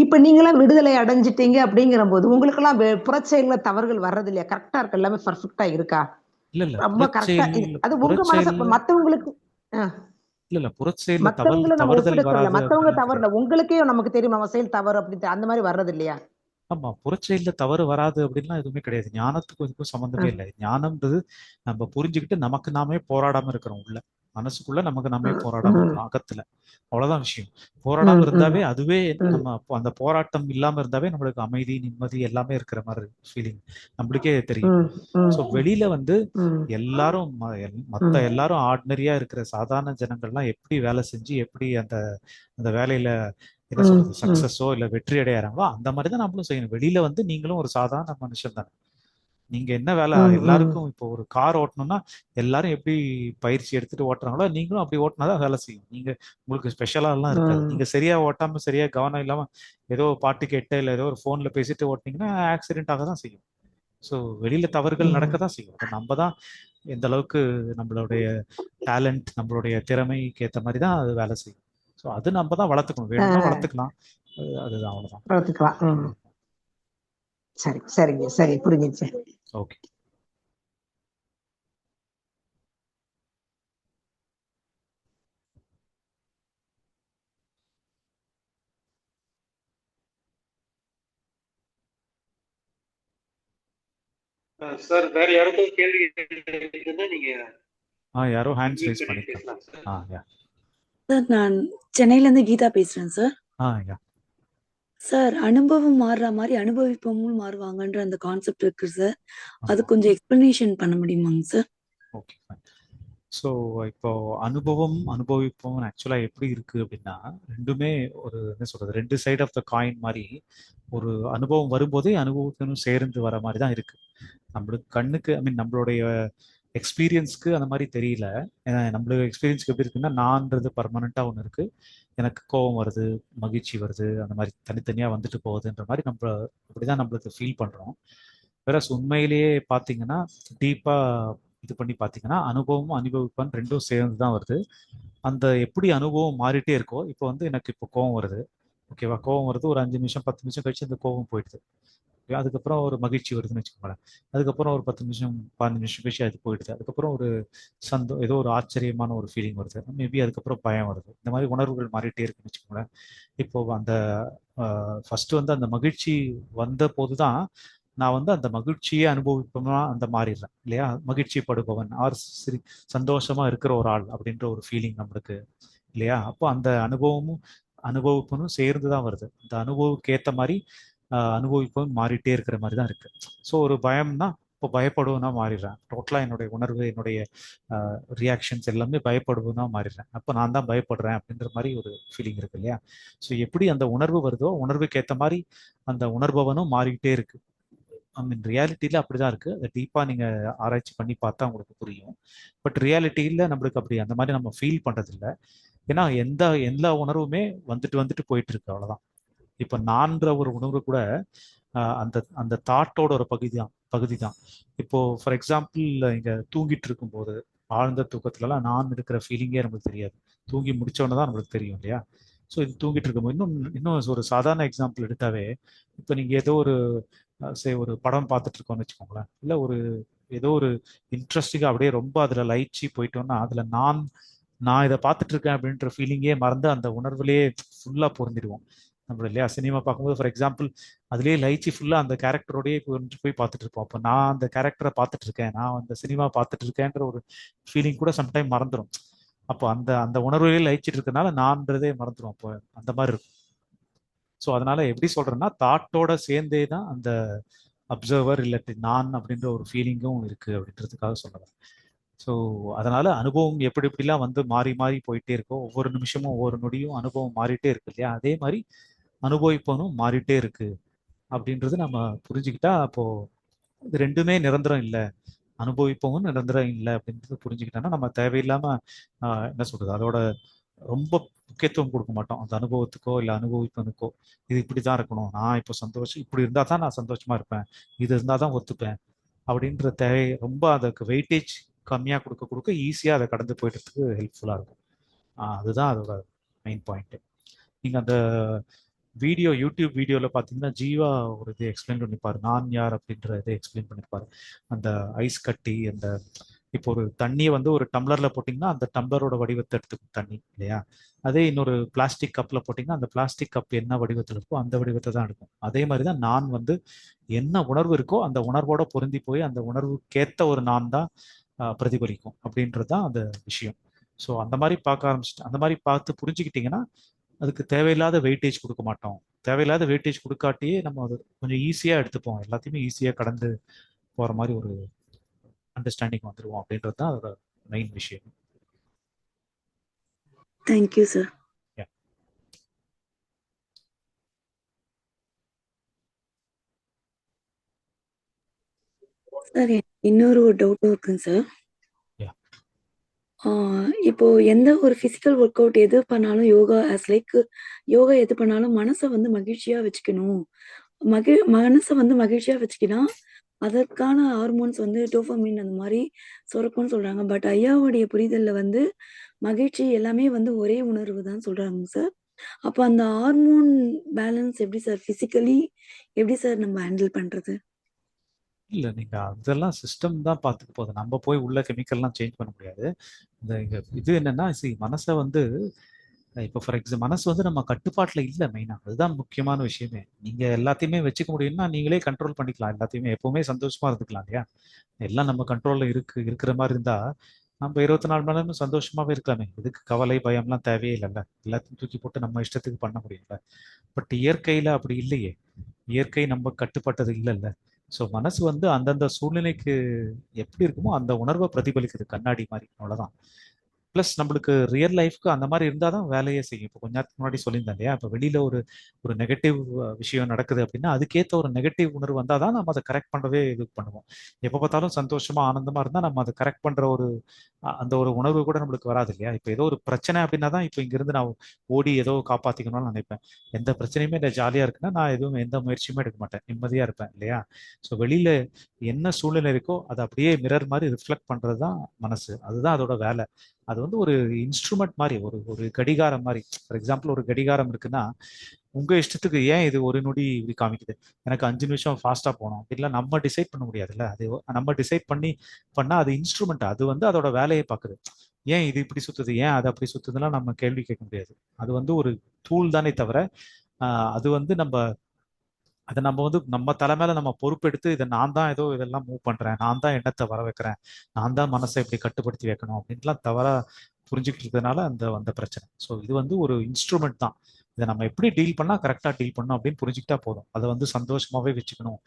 இப்ப நீங்களாம் விடுதலை அடைஞ்சிட்டீங்க அப்படிங்கிற போது உங்களுக்கு எல்லாம் புறச்செயல்ல தவறுகள் வர்றது இல்லையா? கரெக்டா இருக்கு, எல்லாமே பர்ஃபெக்டா இருக்கா? இல்ல இல்ல ரொம்ப கரெக்டா அது உங்க மனச மத்தவங்களுக்கு இல்ல புறச்செயல்ல மத்தவங்களை நம்ம தவறுதல் ஒப்பிட சொல்லல, வராது. மத்தவங்க தவறுல உங்களுக்கே நமக்கு தெரியும் நம்ம செயல் தவறு அப்படி அந்த மாதிரி வர்றது இல்லையா? ஆமா, புறச்செயல்ல தவறு வராது அப்படின்லாம் எதுவுமே கிடையாது. ஞானத்துக்கும் இதுக்கும் சம்மந்தமே இல்லை. ஞானம்ன்றது நம்ம புரிஞ்சுக்கிட்டு நமக்கு நாமே போராடாம இருக்கிறோம் உள்ள மனசுக்குள்ள, நமக்கு நாமே போராடாம இருக்கிறோம் அகத்துல. அவ்வளவுதான் விஷயம். போராடாம இருந்தாவே அதுவே நம்ம அந்த போராட்டம் இல்லாம இருந்தாவே நம்மளுக்கு அமைதி நிம்மதி எல்லாமே இருக்கிற மாதிரி ஃபீலிங் நம்மளுக்கே தெரியும். ஸோ வெளியில வந்து எல்லாரும் மத்த எல்லாரும் ஆர்டினரியா இருக்கிற சாதாரண ஜனங்கள்லாம் எப்படி வேலை செஞ்சு எப்படி அந்த அந்த வேலையில என்ன சொல்றது சக்சஸோ இல்ல வெற்றி அடையாறாங்களோ அந்த மாதிரி தான் நம்மளும் செய்யணும். வெளியில வந்து நீங்களும் ஒரு சாதாரண மனுஷன் தானே. நீங்க என்ன வேலை எல்லாருக்கும் இப்போ ஒரு கார் ஓட்டணும்னா எல்லாரும் எப்படி பயிற்சி எடுத்துட்டு ஓட்டுறாங்களோ நீங்களும் அப்படி ஓட்டினாதான் வேலை செய்யும். நீங்க உங்களுக்கு ஸ்பெஷலா எல்லாம் இருக்காது. நீங்க சரியா ஓட்டாம சரியா கவனம் இல்லாம ஏதோ பாட்டு கேட்டு இல்ல ஏதோ ஒரு போன்ல பேசிட்டு ஓட்டினீங்கன்னா ஆக்சிடென்ட் ஆக தான் செய்யும். ஸோ வெளியில தவறுகள் நடக்க தான் செய்யும். அதை நம்ம தான் எந்த அளவுக்கு நம்மளுடைய டேலண்ட் நம்மளுடைய திறமைக்கு ஏற்ற மாதிரி தான் அது வேலை செய்யும். ஸோ அது நம்ம தான் வளர்த்துக்கணும். வேணும்னா வளர்த்துக்கலாம், அதுதான் அவ்வளவுதான். வளர்த்துக்கலாம். சரி சரிங்க, சரி புரிஞ்சிச்சு. ஓகே. சார் வேற யாருக்கும் கேள்வி இருக்குன்னா நீங்க யாரோ ஹேண்ட்ஸ் ரைஸ் பண்ணிருக்காங்க. சார் நான் சென்னையில இருந்து கீதா பேசுறேன் சார். சார் அனுபவம் மாறுற மாதிரி அனுபவிப்பவங்களும் மாறுவாங்கன்ற அந்த கான்செப்ட் இருக்கு சார். அது கொஞ்சம் எக்ஸ்பிளனேஷன் பண்ண முடியுமாங்க சார்? ஓகே. ஸோ இப்போ அனுபவிப்போம் ஆக்சுவலா எப்படி இருக்கு அப்படின்னா ரெண்டுமே ஒரு என்ன சொல்றது ரெண்டு சைட் ஆஃப் த காயின் மாதிரி. ஒரு அனுபவம் வரும்போதே அனுபவத்தினும் சேர்ந்து வர மாதிரி தான் இருக்கு. நம்மளுக்கு கண்ணுக்கு நம்மளுடைய எக்ஸ்பீரியன்ஸ்க்கு அந்த மாதிரி தெரியல. ஏன்னா நம்மளுக்கு எக்ஸ்பீரியன்ஸ்க்கு எப்படி இருக்குன்னா நான்றது பர்மனண்டா ஒன்று இருக்கு. எனக்கு கோபம் வருது, மகிழ்ச்சி வருது, அந்த மாதிரி தனித்தனியா வந்துட்டு போகுதுன்ற மாதிரி நம்ம அப்படிதான் நம்மளுக்கு ஃபீல் பண்றோம். வேற உண்மையிலேயே பார்த்தீங்கன்னா டீப்பா இது பண்ணி பார்த்தீங்கன்னா அனுபவமும் அனுபவிப்பான் ரெண்டும் சேர்ந்து தான் வருது. அந்த எப்படி அனுபவம் மாறிட்டே இருக்கோ இப்போ வந்து எனக்கு இப்போ கோபம் வருது, ஓகேவா? கோபம் வருது, ஒரு 5 நிமிஷம் 10 நிமிஷம் கழிச்சு அந்த கோபம் போயிடுது. அதுக்கப்புறம் ஒரு மகிழ்ச்சி வருதுன்னு வச்சுக்கோங்களேன். அதுக்கப்புறம் ஒரு 10 நிமிஷம் 15 நிமிஷம் கழிச்சு அது போயிடுது. அதுக்கப்புறம் ஒரு ஏதோ ஒரு ஆச்சரியமான ஒரு ஃபீலிங் வருது, மேபி அதுக்கப்புறம் பயம் வருது. இந்த மாதிரி உணர்வுகள் மாறிட்டே இருக்குன்னு வச்சுக்கோங்களேன். இப்போ அந்த ஃபர்ஸ்ட் வந்து அந்த மகிழ்ச்சி வந்த போதுதான் நான் வந்து அந்த மகிழ்ச்சியை அனுபவிப்போம்னா அந்த மாறிடுறேன் இல்லையா? மகிழ்ச்சி படுபவன் ஆர் சந்தோஷமா இருக்கிற ஒரு ஆள் அப்படின்ற ஒரு ஃபீலிங் நம்மளுக்கு இல்லையா? அப்போ அந்த அனுபவிப்பனும் சேர்ந்துதான் வருது. அந்த அனுபவுக்கு ஏற்ற மாதிரி அனுபவிப்பவன் மாறிட்டே இருக்கிற மாதிரி தான் இருக்கு. ஸோ ஒரு பயம்னா இப்போ பயப்படுவனா மாறிடுறேன். டோட்டலா என்னுடைய உணர்வு என்னுடைய ரியாக்ஷன்ஸ் எல்லாமே பயப்படுவனா மாறிடுறேன். அப்போ நான் தான் பயப்படுறேன் அப்படின்ற மாதிரி ஒரு ஃபீலிங் இருக்கு இல்லையா? ஸோ எப்படி அந்த உணர்வு வருதோ உணர்வுக்கு ஏற்ற மாதிரி அந்த உணர்பவனும் மாறிக்கிட்டே இருக்கு. ரியாலிட்டியில அப்படிதான் இருக்கு. அதை டீப்பா நீங்க ஆராய்ச்சி பண்ணி பார்த்தா உங்களுக்கு புரியும். பட் ரியாலிட்டியில நம்மளுக்கு அப்படி அந்த மாதிரி நம்ம ஃபீல் பண்றது இல்லை. ஏன்னா எல்லா உணர்வுமே வந்துட்டு போயிட்டு இருக்கு, அவ்வளவுதான். இப்ப நான்ற ஒரு உணர்வு கூட அந்த தாட்டோட ஒரு பகுதி தான். இப்போ ஃபார் எக்ஸாம்பிள் இங்க தூங்கிட்டு இருக்கும் போது ஆழ்ந்த தூக்கத்துலலாம் நான் இருக்கிற ஃபீலிங்கே நமக்கு தெரியாது. தூங்கி முடிச்சோன்னு தான் நம்மளுக்கு தெரியும் இல்லையா? ஸோ இது தூங்கிட்டு இருக்கும்போது இன்னும் ஒரு சாதாரண எக்ஸாம்பிள் எடுத்தாவே இப்போ நீங்க ஏதோ ஒரு ஒரு படம் பார்த்துட்டு இருக்கோம்னு வச்சுக்கோங்களேன், இல்லை ஒரு ஏதோ ஒரு இன்ட்ரெஸ்டிங்காக அப்படியே ரொம்ப அதில் லயிச்சு போயிட்டோம்னா அதில் நான் இதை பார்த்துட்டு இருக்கேன் அப்படின்ற ஃபீலிங்கே மறந்து அந்த உணர்வுலேயே ஃபுல்லாக பொருந்திடுவோம் நம்ம இல்லையா. சினிமா பார்க்கும்போது ஃபார் எக்ஸாம்பிள் அதுலேயே லயிச்சு ஃபுல்லாக அந்த கேரக்டரோடயே போய் பார்த்துட்டு இருப்போம். அப்போ நான் அந்த கேரக்டரை பார்த்துட்டு இருக்கேன், நான் அந்த சினிமா பார்த்துட்டு இருக்கேன்ற ஒரு ஃபீலிங் கூட சம்டைம் மறந்துடும். அப்போ அந்த அந்த உணர்வுலேயே லயிச்சிட்டு இருக்கனால நான்றதே மறந்துடும். அப்போ அந்த மாதிரி இருக்கும். ஸோ அதனால எப்படி சொல்றேன்னா தாட்டோட சேர்ந்தே தான் அந்த அப்சர்வர் இல்லாட்டி நான் அப்படின்ற ஒரு ஃபீலிங்கும் இருக்கு அப்படின்றதுக்காக சொல்லலாம். ஸோ அதனால அனுபவம் எப்படி எப்படிலாம் வந்து மாறி மாறி போயிட்டே இருக்கோ, ஒவ்வொரு நிமிஷமும் ஒவ்வொரு நொடியும் அனுபவம் மாறிட்டே இருக்கு இல்லையா, அதே மாதிரி அனுபவிப்பனும் மாறிட்டே இருக்கு அப்படின்றது நம்ம புரிஞ்சுக்கிட்டா அப்போ இது ரெண்டுமே நிரந்தரம் இல்லை, அனுபவிப்பவும் நிரந்தரம் இல்லை அப்படின்றது புரிஞ்சுக்கிட்டோன்னா நம்ம தேவையில்லாம என்ன சொல்றது அதோட ரொம்ப முக்கியத்துவம் கொடுக்க மாட்டோம் அந்த அனுபவத்துக்கோ இல்லை அனுபவிப்பனுக்கோ. இது இப்படி தான் இருக்கணும், நான் இப்போ சந்தோஷம் இப்படி இருந்தால் தான் நான் சந்தோஷமா இருப்பேன், இது இருந்தால் தான் ஒத்துப்பேன் அப்படின்ற தேவை ரொம்ப அதுக்கு வெயிட்டேஜ் கம்மியாக கொடுக்க கொடுக்க ஈஸியாக அதை கடந்து போயிடுறதுக்கு ஹெல்ப்ஃபுல்லாக இருக்கும். அதுதான் அதோட மெயின் பாயிண்ட்டு. நீங்கள் அந்த யூடியூப் வீடியோவில் பார்த்தீங்கன்னா ஜீவா ஒரு இது எக்ஸ்பிளைன் பண்ணிப்பாரு, நான் யார் அப்படின்ற இதை எக்ஸ்பிளைன் பண்ணிப்பாரு. அந்த ஐஸ் கட்டி அந்த இப்போ ஒரு தண்ணியை வந்து ஒரு டம்ளரில் போட்டிங்கன்னா அந்த டம்ளரோட வடிவத்தை எடுத்துக்கும் தண்ணி இல்லையா. அதே இன்னொரு பிளாஸ்டிக் கப்பில் போட்டிங்கன்னா அந்த பிளாஸ்டிக் கப் என்ன வடிவத்தில் இருக்கோ அந்த வடிவத்தை தான் எடுக்கும். அதே மாதிரி தான் நான் வந்து என்ன உணர்வு இருக்கோ அந்த உணர்வோட பொருந்தி போய் அந்த உணர்வுக்கேற்ற ஒரு நான் தான் பிரதிபலிக்கும் அப்படின்றது தான் அந்த விஷயம். ஸோ அந்த மாதிரி பார்க்க ஆரம்பிச்சுட்டு அந்த மாதிரி பார்த்து புரிஞ்சுக்கிட்டிங்கன்னா அதுக்கு தேவையில்லாத வெயிட்டேஜ் கொடுக்க மாட்டோம். தேவையில்லாத வெயிட்டேஜ் கொடுக்காட்டியே நம்ம அது கொஞ்சம் ஈஸியாக எடுத்துப்போம், எல்லாத்தையுமே ஈஸியாக கடந்து போகிற மாதிரி ஒரு அண்டர்ஸ்டாண்டிங் வந்துடுவோம் அப்படின்றது தான் அதோட மெயின் விஷயம். Thank you sir. சார் இன்னொரு டவுட் இருக்குங்க சார். இப்போ எந்த ஒரு பிசிக்கல் ஒர்க் அவுட் எது பண்ணாலும் யோகா யோகா எது பண்ணாலும் மனசை வந்து மகிழ்ச்சியா வச்சுக்கணும், மனசை வந்து மகிழ்ச்சியா வச்சுக்கினா அதற்கான ஹார்மோன்ஸ் வந்து டோபமைன் அந்த மாதிரி சுரக்கும்னு சொல்றாங்க. பட் ஐயாவுடைய புரிதல்ல வந்து மகிழ்ச்சி எல்லாமே வந்து ஒரே உணர்வு தான் சொல்றாங்க சார். அப்ப அந்த ஹார்மோன் பேலன்ஸ் எப்படி சார் பிசிக்கலி எப்படி சார் நம்ம ஹேண்டில் பண்றது? இல்லை நீங்கள் அதெல்லாம் சிஸ்டம் தான் பார்த்துக்க போகுது, நம்ம போய் உள்ள கெமிக்கல்லாம் சேஞ்ச் பண்ண முடியாது. இது என்னன்னா மனசை வந்து இப்போ ஃபார் எக்ஸாம்பிள் மனசு வந்து நம்ம கட்டுப்பாட்டில் இல்லை மெயினாக, அதுதான் முக்கியமான விஷயமே. நீங்கள் எல்லாத்தையுமே வச்சுக்க முடியும்னா நீங்களே கண்ட்ரோல் பண்ணிக்கலாம், எல்லாத்தையுமே எப்போவுமே சந்தோஷமா இருந்துக்கலாம் இல்லையா. எல்லாம் நம்ம கண்ட்ரோலில் இருக்கிற மாதிரி இருந்தால் நம்ம 24 மணி நேரமும் சந்தோஷமாகவே இருக்கலாமே. இதுக்கு கவலை பயம்லாம் தேவையே இல்லைல்ல, எல்லாத்தையும் தூக்கி போட்டு நம்ம இஷ்டத்துக்கு பண்ண முடியல. பட் இயற்கையில் அப்படி இல்லையே, இயற்கை நம்ம கட்டுப்பட்டது இல்லைல்ல. ஸோ மனசு வந்து அந்தந்த சூழ்நிலைக்கு எப்படி இருக்குமோ அந்த உணர்வை பிரதிபலிக்குது கண்ணாடி மாதிரி, அவ்வளோதான். ப்ளஸ் நம்மளுக்கு ரியல் லைஃப்க்கு அந்த மாதிரி இருந்தால் தான் வேலையே செய்யும். இப்போ கொஞ்ச நேரத்துக்கு முன்னாடி சொல்லியிருந்தேன் இல்லையா, இப்போ வெளியில் ஒரு நெகட்டிவ் விஷயம் நடக்குது அப்படின்னா அதுக்கேற்ற ஒரு நெகட்டிவ் உணர்வு வந்தால் தான் நம்ம அதை கரெக்ட் பண்ணவே இது பண்ணுவோம். எப்போ பார்த்தாலும் சந்தோஷமாக ஆனந்தமாக இருந்தால் நம்ம அதை கரெக்ட் பண்ணுற அந்த ஒரு உணர்வு கூட நம்மளுக்கு வராது இல்லையா. இப்போ ஏதோ ஒரு பிரச்சனை அப்படின்னா தான் இப்போ இங்கேருந்து நான் ஓடி ஏதோ காப்பாற்றிக்கணும்னு நினைப்பேன். எந்த பிரச்சனையுமே இல்லை ஜாலியாக இருக்குன்னா நான் எதுவும் எந்த முயற்சியுமே எடுக்க மாட்டேன், நிம்மதியாக இருப்பேன் இல்லையா. ஸோ வெளியில் என்ன சூழ்நிலை இருக்கோ அதை அப்படியே மிரர் மாதிரி ரிஃப்ளெக்ட் பண்ணுறது தான் மனசு, அதுதான் அதோட வேலை. அது வந்து ஒரு இன்ஸ்ட்ருமெண்ட் மாதிரி, ஒரு கடிகாரம் மாதிரி. ஃபார் எக்ஸாம்பிள் ஒரு கடிகாரம் இருக்குன்னா உங்க இஷ்டத்துக்கு ஏன் இது ஒரு நொடி இப்படி காமிக்குது, எனக்கு 5 நிமிஷம் ஃபாஸ்டா போகணும் இல்லை நம்ம டிசைட் பண்ண முடியாதுல்ல. அது நம்ம டிசைட் பண்ணா அது இன்ஸ்ட்ருமெண்ட், அது வந்து அதோட வேலையை பார்க்குது. ஏன் இது இப்படி சுத்துது, ஏன் அது அப்படி சுத்துதுலாம் நம்ம கேள்வி கேட்க முடியாது. அது வந்து ஒரு டூல் தானே தவிர அது வந்து அதை நம்ம வந்து நம்ம தலைமையில நம்ம பொறுப்பெடுத்து இதை நான் தான் ஏதோ இதெல்லாம் மூவ் பண்றேன், நான் தான் எண்ணத்தை வர வைக்கிறேன், நான் தான் மனசை இப்படி கட்டுப்படுத்தி வைக்கணும் அப்படின்ட்டுலாம் தவறா புரிஞ்சுக்கிட்டு இருக்கிறதுனால அந்த பிரச்சனை. ஸோ இது வந்து ஒரு இன்ஸ்ட்ருமெண்ட் தான், இதை நம்ம எப்படி டீல் பண்ணா கரெக்டாக டீல் பண்ணணும் அப்படின்னு புரிஞ்சுக்கிட்டா போதும். அதை வந்து சந்தோஷமாவே வச்சுக்கணும்,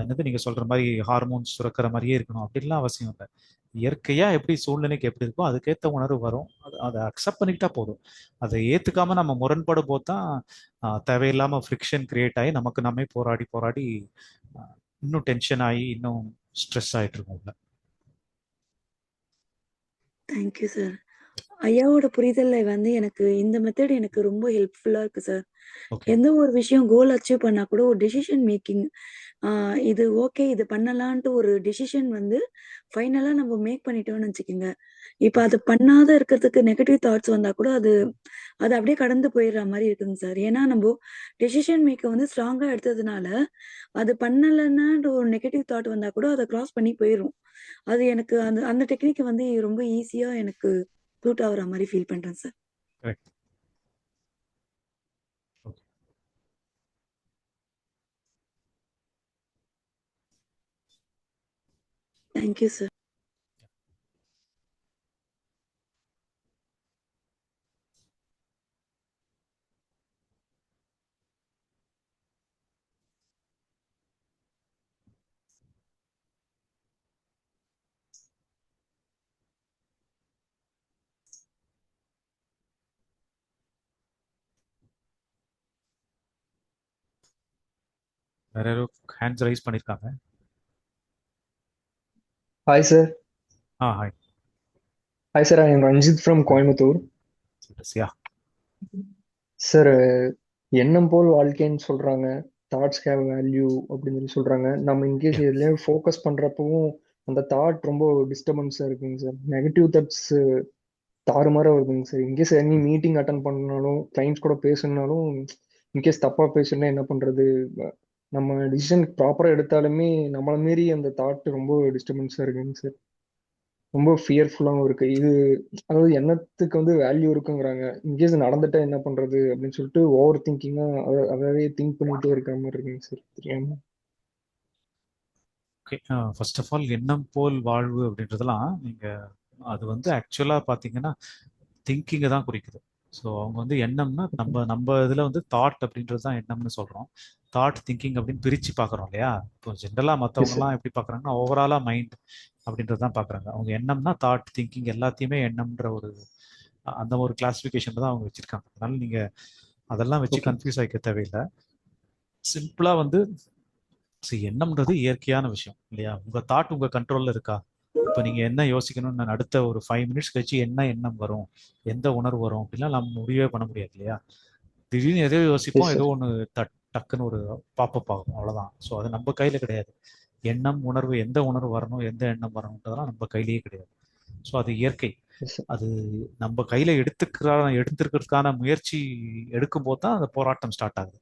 என்னது நீங்க சொல்ற மாதிரி ஹார்மோன்ஸ் சுரக்கிற மாதிரியே இருக்கணும் அப்படின்லாம் அவசியம் இல்லை. இயற்கையா எப்படி சூழ்நிலைக்கு எப்படி இருக்கோ அதுக்கேற்ற உணர்வு வரும், அதை அக்செப்ட் பண்ணிக்கிட்டா போதும். அதை ஏத்துக்காம நம்ம முரண்படும் போது தான் தேவையில்லாம ஃப்ரிக்ஷன் கிரியேட் ஆகி நமக்கு நம்மே போராடி போராடி இன்னும் டென்ஷன் ஆகி இன்னும் ஸ்ட்ரெஸ் ஆகிட்டு இருக்கோம்ல. Thank you sir. ஐயாவோட புரிதல்ல வந்து எனக்கு இந்த மெத்தட் எனக்கு ரொம்ப ஹெல்ப்ஃபுல்லா இருக்கு சார். ஓகே எந்த ஒரு விஷயம் கோல் அச்சீவ் பண்ணா கூட ஒரு டெசிஷன் மேக்கிங் இது ஓகே இது பண்ணலான்ட்டு ஒரு டெசிஷன் வந்து ஃபைனலா நம்ம மேக் பண்ணிட்டோம்னு வச்சுக்கோங்க. இப்ப அது பண்ணாத இருக்கிறதுக்கு நெகட்டிவ் தாட்ஸ் வந்தா கூட அது அது அப்படியே கடந்து போயிடுற மாதிரி இருக்குங்க சார். ஏன்னா நம்ம டெசிஷன் மேக்க வந்து ஸ்ட்ராங்கா எடுத்ததுனால அது பண்ணலைன்னா ஒரு நெகட்டிவ் தாட் வந்தா கூட அதை கிராஸ் பண்ணி போயிடும். அது எனக்கு அந்த அந்த டெக்னிக் வந்து ரொம்ப ஈஸியா எனக்கு சூட் ஆகுற மாதிரி ஃபீல் பண்றேன் sir. Correct. Okay thank you sir. வேற யாரும் ஹேண்ட்ஸ் ரைஸ் பண்ணியிருக்காங்க? Hi sir. Hi. Hi sir, I am Ranjit from Coimbatore. Yeah sir எண்ணம் போல் வாழ்க்கைன்னு சொல்றாங்க, தாட்ஸ் ஹேவ் வேல்யூ அப்படின்னு சொல்லி சொல்றாங்க. நம்ம இன்கேஸ் எதுலயும் ஃபோக்கஸ் பண்றப்பவும் அந்த தாட் ரொம்ப டிஸ்டர்பன்ஸா இருக்குங்க சார். நெகட்டிவ் தாட்ஸ் தாறுமாறா வருதுங்க sir. In case any meeting attend பண்ணாலும் கிளைண்ட்ஸ் கூட பேசணுனாலும் இன்கேஸ் தப்பா பேசுனா என்ன பண்றது, நம்ம டிசிஷன் ப்ராப்பரா எடுத்தாலுமே நம்மள மீறி அந்த தாட் ரொம்ப டிஸ்டர்பன்ஸா இருக்குங்க சார். ரொம்ப ஃபியர்ஃபுல்லாகவும் இருக்கு இது. அதாவது எண்ணத்துக்கு வந்து வேல்யூ இருக்குங்கிறாங்க, இன்கேஸ் நடந்துட்டா என்ன பண்றது அப்படின்னு சொல்லிட்டு ஓவர் திங்கிங்கா அதாவே திங்க் பண்ணிட்டே இருக்கிற மாதிரி இருக்குங்க சார், தெரியாம. ஓகே. ஃபர்ஸ்ட் ஆஃப் ஆல் எண்ணம் போல் வாழ்வு அப்படின்றதெல்லாம் நீங்கள் அது வந்து ஆக்சுவலாக பார்த்தீங்கன்னா திங்கிங்கை தான் குறிக்குது. ஸோ அவங்க வந்து எண்ணம்னா நம்ம இதில் வந்து தாட் அப்படின்றது தான் எண்ணம்னு சொல்கிறோம். தாட் திங்கிங் அப்படின்னு பிரித்து பார்க்குறோம் இல்லையா? இப்போ ஜென்ரலாக எஸ் சார். மற்றவங்கலாம் எப்படி பார்க்குறாங்கன்னா ஓவராலாக மைண்ட் அப்படின்றது தான் பார்க்குறாங்க. அவங்க எண்ணம்னா தாட் திங்கிங் எல்லாத்தையுமே எண்ணம்ன்ற ஒரு அந்த ஒரு கிளாஸிஃபிகேஷன் தான் அவங்க வச்சுருக்காங்க. அதனால நீங்கள் அதெல்லாம் வச்சு ஓகே கன்ஃபியூஸ் ஆகிக்க தேவையில்லை. சிம்பிளாக வந்து எண்ணம்ன்றது இயற்கையான விஷயம் இல்லையா? உங்கள் தாட் உங்கள் கண்ட்ரோலில் இருக்கா? இப்போ நீங்கள் என்ன யோசிக்கணும்னு நான் அடுத்த ஒரு 5 மினிட்ஸ் கழிச்சு என்ன எண்ணம் வரும், எந்த உணர்வு வரும் அப்படிலாம் நம்ம முடிவே பண்ண முடியாது இல்லையா? திடீர்னு எதோ எஸ் யோசிப்போம், ஏதோ சார். ஒன்று டக்குன்னு ஒரு பாப்பப் ஆகும், அவ்வளோதான். ஸோ அது நம்ம கையில் கிடையாது. எண்ணம் உணர்வு எந்த உணர்வு வரணும், எந்த எண்ணம் வரணுன்றதெல்லாம் நம்ம கையிலேயே கிடையாது. ஸோ அது இயற்கை. Yes sir. அது நம்ம கையில் எடுத்துக்கிறதுக்கான முயற்சி எடுக்கும்போது தான் அந்த போராட்டம் ஸ்டார்ட் ஆகுது.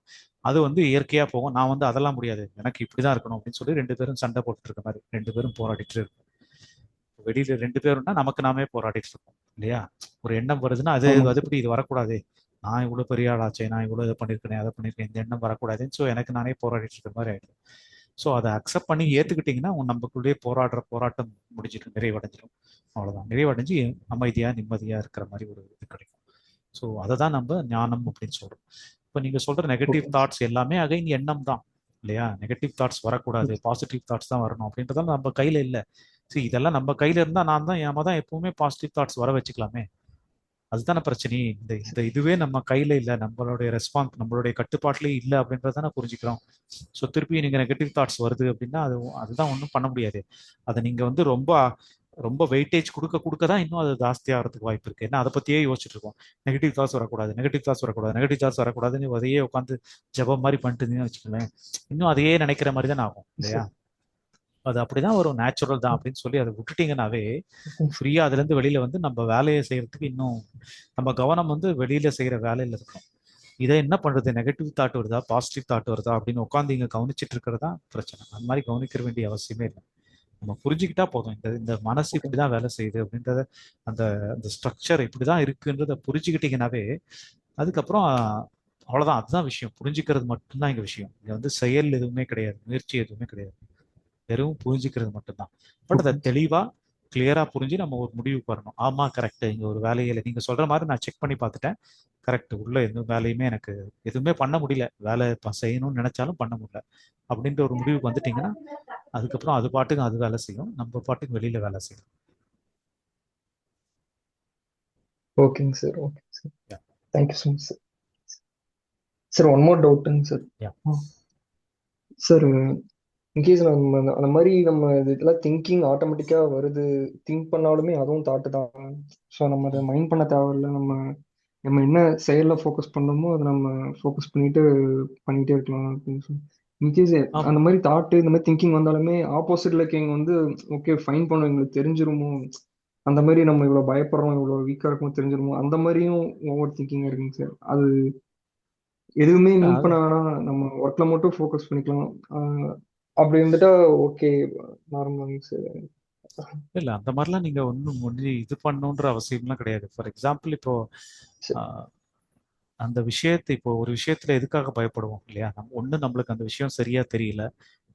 அது வந்து இயற்கையாக போகும். நான் வந்து அதெல்லாம் முடியாது, எனக்கு இப்படி தான் இருக்கணும் அப்படின்னு சொல்லி 2 பேரும் சண்டை போட்டுட்டு இருக்க மாதிரி 2 பேரும் போராடிட்டு இருக்கும். வெளியில 2 பேரும்னா நமக்கு நாமே போராடிட்டு இருக்கோம் இல்லையா? ஒரு எண்ணம் வருதுன்னா அது ஆமாங்க அது சார். எப்படி இது வரக்கூடாது, நான் இவ்வளோ பெரிய ஆளாச்சே, நான் இவ்வளோ இதை பண்ணியிருக்கேன் அதை பண்ணியிருக்கேன், இந்த எண்ணம் வரக்கூடாதுன்னு ஸோ எனக்கு நானே போராடிட்டு இருக்க மாதிரி ஆயிடுது. ஸோ அதை அக்செப்ட் பண்ணி எஸ் சார். ஏற்றுக்கிட்டிங்கன்னா நமக்குள்ளேயே போராட்டம் முடிஞ்சிடும், நிறைவடைஞ்சிடும். அவ்வளோதான். நிறைவடைஞ்சு அமைதியாக நிம்மதியாக இருக்கிற மாதிரி ஒரு இது கிடைக்கும். ஸோ அதை தான் நம்ம ஞானம் அப்படின்னு சொல்கிறோம். இப்போ நீங்கள் சொல்கிற நெகட்டிவ் ஓகேங்க சார். தாட்ஸ் எல்லாமே அகைன் எண்ணம் தான் இல்லையா? நெகட்டிவ் தாட்ஸ் வரக்கூடாது, பாசிட்டிவ் தாட்ஸ் தான் வரணும் அப்படின்றதெல்லாம் நம்ம கையில் இல்லை. சரி, இதெல்லாம் நம்ம கையில் இருந்தால் நம்ம தான் எப்பவுமே பாசிட்டிவ் தாட்ஸ் வர வச்சுக்கலாமே. அதுதானே பிரச்சனை. இந்த இந்த இதுவே நம்ம கையில் இல்லை, நம்மளுடைய ரெஸ்பான்ஸ் நம்மளுடைய கட்டுப்பாட்டிலே இல்லை அப்படின்றத நான் புரிஞ்சுக்கிறோம். ஸோ திருப்பி நீங்கள் நெகட்டிவ் தாட்ஸ் வருது அப்படின்னா அதுதான் ஒன்றும் பண்ண முடியாது. அதை நீங்கள் வந்து ரொம்ப ரொம்ப வெயிட்டேஜ் கொடுக்க தான் இன்னும் அது ஜாஸ்தியாகிறதுக்கு வாய்ப்பு இருக்குது. ஏன்னா அதை பற்றியே யோசிச்சுட்டு இருக்கோம். நெகட்டிவ் தாட்ஸ் வரக்கூடாது, நெகட்டிவ் தாட்ஸ் வரக்கூடாது, நெகட்டிவ் தாட்ஸ் வரக்கூடாதுன்னு அதையே உட்காந்து ஜபம் மாதிரி பண்ணிட்டு வச்சுக்கோங்களேன், இன்னும் அதையே நினைக்கிற மாதிரி தான் ஆகும் எஸ் இல்லையா? சார். அது அப்படிதான் ஒரு நேச்சுரல் தான் அப்படின்னு சொல்லி அதை விட்டுட்டீங்கன்னாவே ஃப்ரீயாக அதுலேருந்து வெளியில் வந்து நம்ம வேலையை செய்யறதுக்கு இன்னும் நம்ம கவனம் வந்து வெளியில் செய்கிற வேலையில் இருக்கணும். இதை என்ன பண்ணுறது, நெகட்டிவ் தாட் வருதா பாசிட்டிவ் தாட் வருதா அப்படின்னு உட்காந்து இங்கே கவனிச்சிட்டு இருக்கிறதா பிரச்சனை. அந்த மாதிரி கவனிக்க வேண்டிய அவசியமே இல்லை. நம்ம புரிஞ்சுக்கிட்டா போதும், இந்த இந்த மனசு இப்படி தான் வேலை செய்யுது அப்படின்றத, அந்த அந்த ஸ்ட்ரக்சர் இப்படி தான் இருக்குன்றத புரிஞ்சுக்கிட்டீங்கன்னாவே அதுக்கப்புறம் அவ்வளோதான். அதுதான் விஷயம். புரிஞ்சுக்கிறது மட்டும்தான் இங்கே விஷயம். இங்கே வந்து செயல் எதுவுமே கிடையாது, முயற்சி எதுவுமே கிடையாது, வெறும் புரிஞ்சுக்கிறது மட்டும்தான். பட் அதை ஓகேங்க சார். தெளிவாக கிளியராக புரிஞ்சு நம்ம ஒரு முடிவுக்கு வரணும். ஆமாம் கரெக்டு, இங்கே ஒரு வேலையில் நீங்கள் சொல்கிற மாதிரி நான் செக் பண்ணி பார்த்துட்டேன், கரெக்ட், உள்ள எந்த வேலையுமே எனக்கு எதுவுமே பண்ண முடியல, வேலை செய்யணும்னு நினைச்சாலும் பண்ண முடியல அப்படின்ற ஒரு முடிவுக்கு வந்துட்டீங்கன்னா அதுக்கப்புறம் அது பாட்டுக்கு அது வேலை செய்யும், நம்ம பாட்டுக்கு வெளியில வேலை செய்யும். ஓகேங்க sir. Okay sir. Thank you so much sir. Sir one more டவுட்டுங்க சார். Yeah. சார் இன்கேஸ் நம்ம அந்த மாதிரி நம்ம இதெல்லாம் திங்கிங் ஆட்டோமேட்டிக்காக வருது, திங்க் பண்ணாலுமே அதுவும் தாட்டு தான். ஸோ நம்ம அதை மைண்ட் பண்ண தேவையில்ல. நம்ம நம்ம என்ன செயலில் ஃபோக்கஸ் பண்ணணுமோ அதை நம்ம ஃபோக்கஸ் பண்ணிகிட்டே இருக்கலாம் அப்படின்னு சொல்லி. இன்கேஸ் ஆமா அந்த மாதிரி தாட்டு இந்த மாதிரி திங்கிங் வந்தாலுமே ஆப்போசிட்ல இருக்கவங்க வந்து ஓகே ஃபைன் பண்ணும், எங்களுக்கு தெரிஞ்சிருமோ, அந்த மாதிரி நம்ம இவ்வளோ பயப்படுறோம், இவ்வளோ வீக்காக இருக்கோம் தெரிஞ்சிருமோ, அந்த மாதிரியும் ஓவர் திங்கிங் இருக்குங்க சார். அது எதுவுமே மீன் அது பண்ண வேணாம், நம்ம ஒர்க்ல மட்டும் ஃபோக்கஸ் பண்ணிக்கலாம். அப்படி இருந்துட்டா ஓகே, நார்மலாங்க சார். இல்ல அந்த மாதிரிலாம் நீங்க ஒன்றும் இது பண்ணணுன்ற அவசியம்லாம் கிடையாது. ஃபார் எக்ஸாம்பிள் இப்போ ஆஹ், அந்த விஷயத்தை இப்போ ஒரு விஷயத்துல எதுக்காக பயப்படுவோம் இல்லையா? நம்மளுக்கு அந்த விஷயம் சரியா தெரியல,